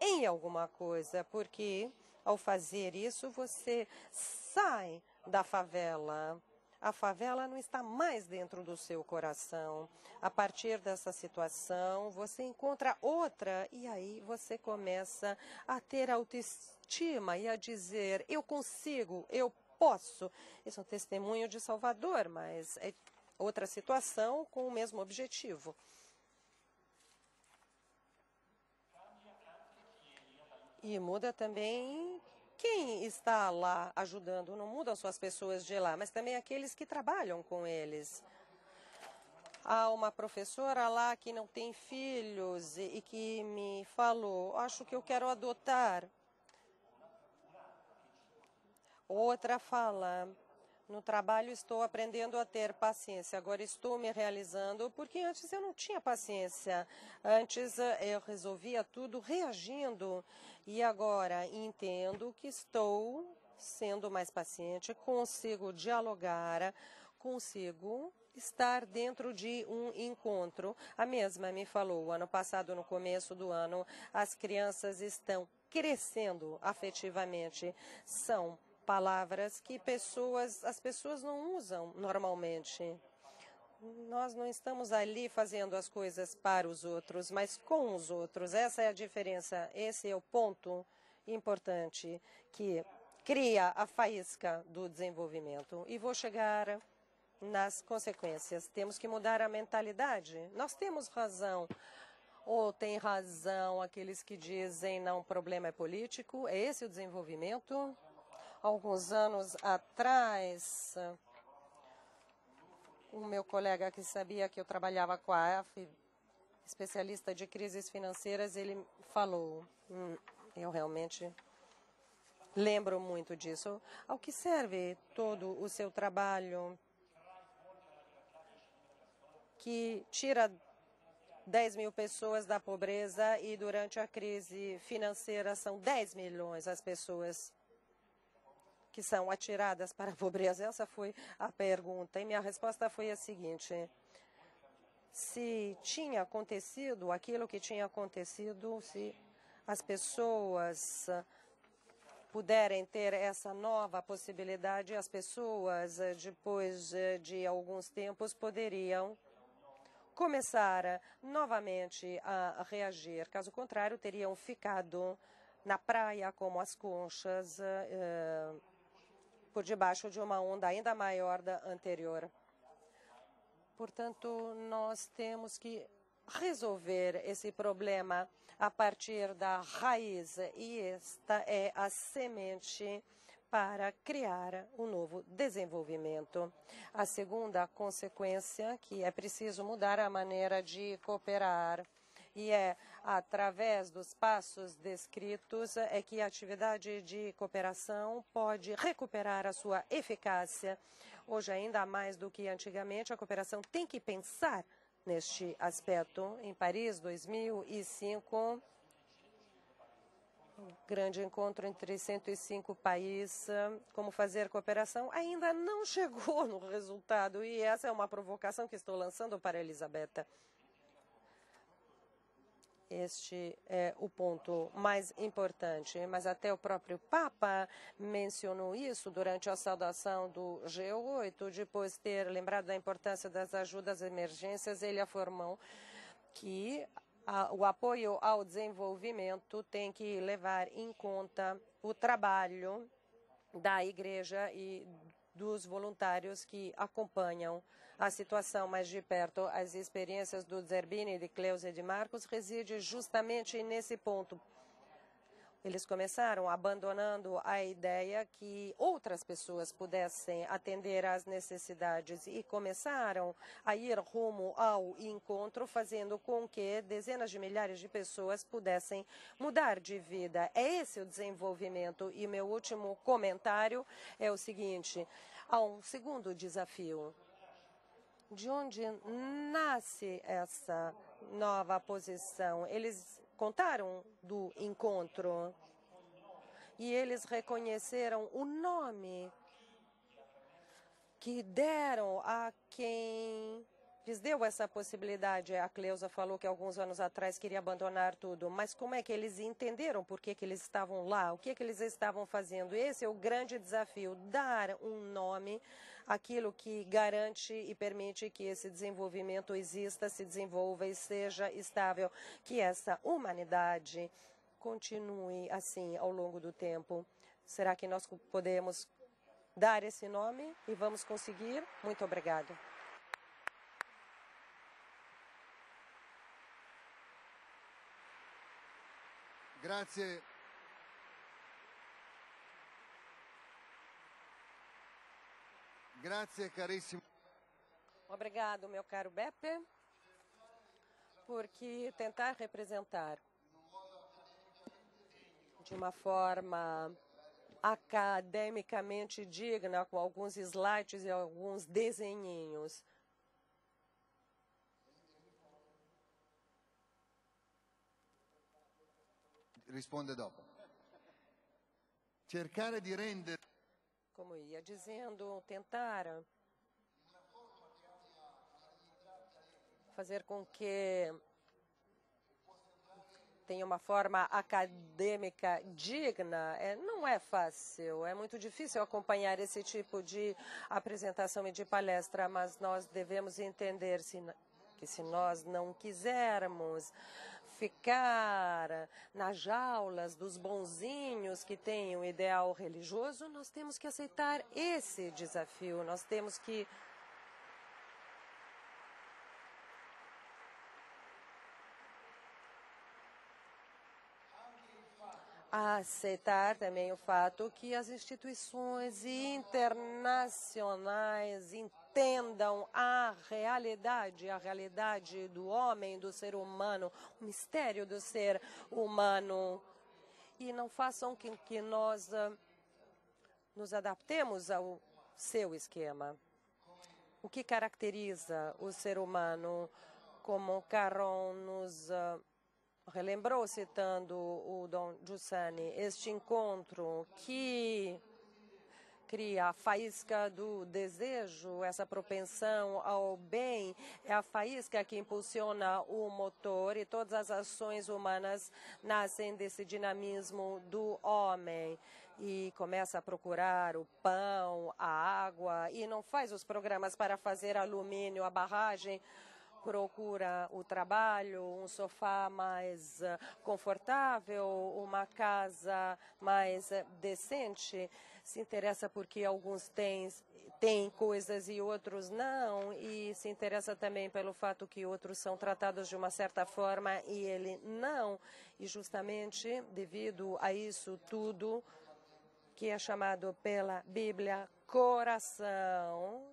B: em alguma coisa, porque ao fazer isso você sai da favela. A favela não está mais dentro do seu coração. A partir dessa situação, você encontra outra e aí você começa a ter autoestima e a dizer, eu consigo, eu posso. Isso é um testemunho de Salvador, mas é outra situação com o mesmo objetivo. E muda também quem está lá ajudando. Não mudam só as pessoas de lá, mas também aqueles que trabalham com eles. Há uma professora lá que não tem filhos e que me falou, acho que eu quero adotar. Outra fala, no trabalho estou aprendendo a ter paciência, agora estou me realizando, porque antes eu não tinha paciência. Antes eu resolvia tudo reagindo e agora entendo que estou sendo mais paciente, consigo dialogar, consigo estar dentro de um encontro. A mesma me falou, ano passado, no começo do ano, as crianças estão crescendo afetivamente. São palavras que as pessoas não usam normalmente. Nós não estamos ali fazendo as coisas para os outros, mas com os outros. Essa é a diferença, esse é o ponto importante que cria a faísca do desenvolvimento. E vou chegar nas consequências. Temos que mudar a mentalidade. Nós temos razão. Ou tem razão aqueles que dizem não, o problema é político. É esse o desenvolvimento? Alguns anos atrás, o meu colega que sabia que eu trabalhava com a AF, especialista de crises financeiras, ele falou, eu realmente lembro muito disso. Ao que serve todo o seu trabalho que tira 10 mil pessoas da pobreza e durante a crise financeira são 10 milhões as pessoas que são atiradas para a pobreza? Essa foi a pergunta. E minha resposta foi a seguinte. Se tinha acontecido aquilo que tinha acontecido, se as pessoas puderem ter essa nova possibilidade, as pessoas, depois de alguns tempos, poderiam começar novamente a reagir. Caso contrário, teriam ficado na praia como as conchas, por debaixo de uma onda ainda maior da anterior. Portanto, nós temos que resolver esse problema a partir da raiz, e esta é a semente para criar um novo desenvolvimento. A segunda consequência, que é preciso mudar a maneira de cooperar, e é através dos passos descritos é que a atividade de cooperação pode recuperar a sua eficácia. Hoje, ainda mais do que antigamente, a cooperação tem que pensar neste aspecto. Em Paris, 2005, um grande encontro entre 105 países, como fazer cooperação, ainda não chegou no resultado. E essa é uma provocação que estou lançando para a Elisabetta. Este é o ponto mais importante, mas até o próprio Papa mencionou isso durante a saudação do G8, depois de ter lembrado da importância das ajudas às emergências. Ele afirmou que o apoio ao desenvolvimento tem que levar em conta o trabalho da Igreja e dos voluntários que acompanham a situação mais de perto. As experiências do Zerbini, de Cleusa e de Marcos residem justamente nesse ponto. Eles começaram abandonando a ideia que outras pessoas pudessem atender às necessidades e começaram a ir rumo ao encontro, fazendo com que dezenas de milhares de pessoas pudessem mudar de vida. É esse o desenvolvimento. E meu último comentário é o seguinte: há um segundo desafio. De onde nasce essa nova posição? Eles contaram do encontro e eles reconheceram o nome que deram a quem lhes deu essa possibilidade. A Cleusa falou que alguns anos atrás queria abandonar tudo, mas como é que eles entenderam por que eles estavam lá, o que eles estavam fazendo? Esse é o grande desafio, dar um nome àquilo que garante e permite que esse desenvolvimento exista, se desenvolva e seja estável, que essa humanidade continue assim ao longo do tempo. Será que nós podemos dar esse nome e vamos conseguir? Muito obrigado.
A: Grazie. Grazie, carissimo.
B: Obrigado, meu caro Beppe, porque tentar representar de uma forma academicamente digna, com alguns slides e alguns desenhinhos,
A: Risponde dopo. Cercare di rendere,
B: como ia dizendo, tentar fazer com que tenha uma forma acadêmica digna, não é fácil, é muito difícil acompanhar esse tipo de apresentação e de palestra, mas nós devemos entender que se nós não quisermos ficar nas jaulas dos bonzinhos que têm um ideal religioso, nós temos que aceitar esse desafio, nós temos que aceitar também o fato que as instituições internacionais entendam a realidade do homem, do ser humano, o mistério do ser humano, e não façam que nós nos adaptemos ao seu esquema. O que caracteriza o ser humano, como Caron nos relembrou, citando o Dom Giussani, este encontro que cria a faísca do desejo, essa propensão ao bem, é a faísca que impulsiona o motor, e todas as ações humanas nascem desse dinamismo do homem. E começa a procurar o pão, a água, e não faz os programas para fazer alumínio, a barragem, procura o trabalho, um sofá mais confortável, uma casa mais decente, se interessa porque alguns têm coisas e outros não, e se interessa também pelo fato que outros são tratados de uma certa forma e ele não, e justamente devido a isso tudo, que é chamado pela Bíblia coração,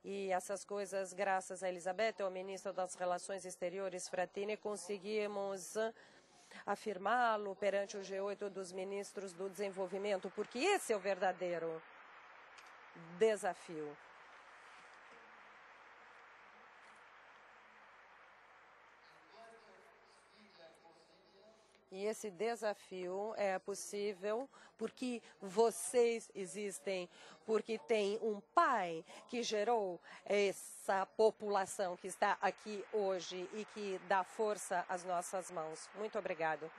B: e essas coisas, graças a Elizabeth, ao ministro das Relações Exteriores, Frattini, conseguimos afirmá-lo perante o G8 dos ministros do desenvolvimento, porque esse é o verdadeiro desafio. E esse desafio é possível porque vocês existem, porque tem um pai que gerou essa população que está aqui hoje e que dá força às nossas mãos. Muito obrigado.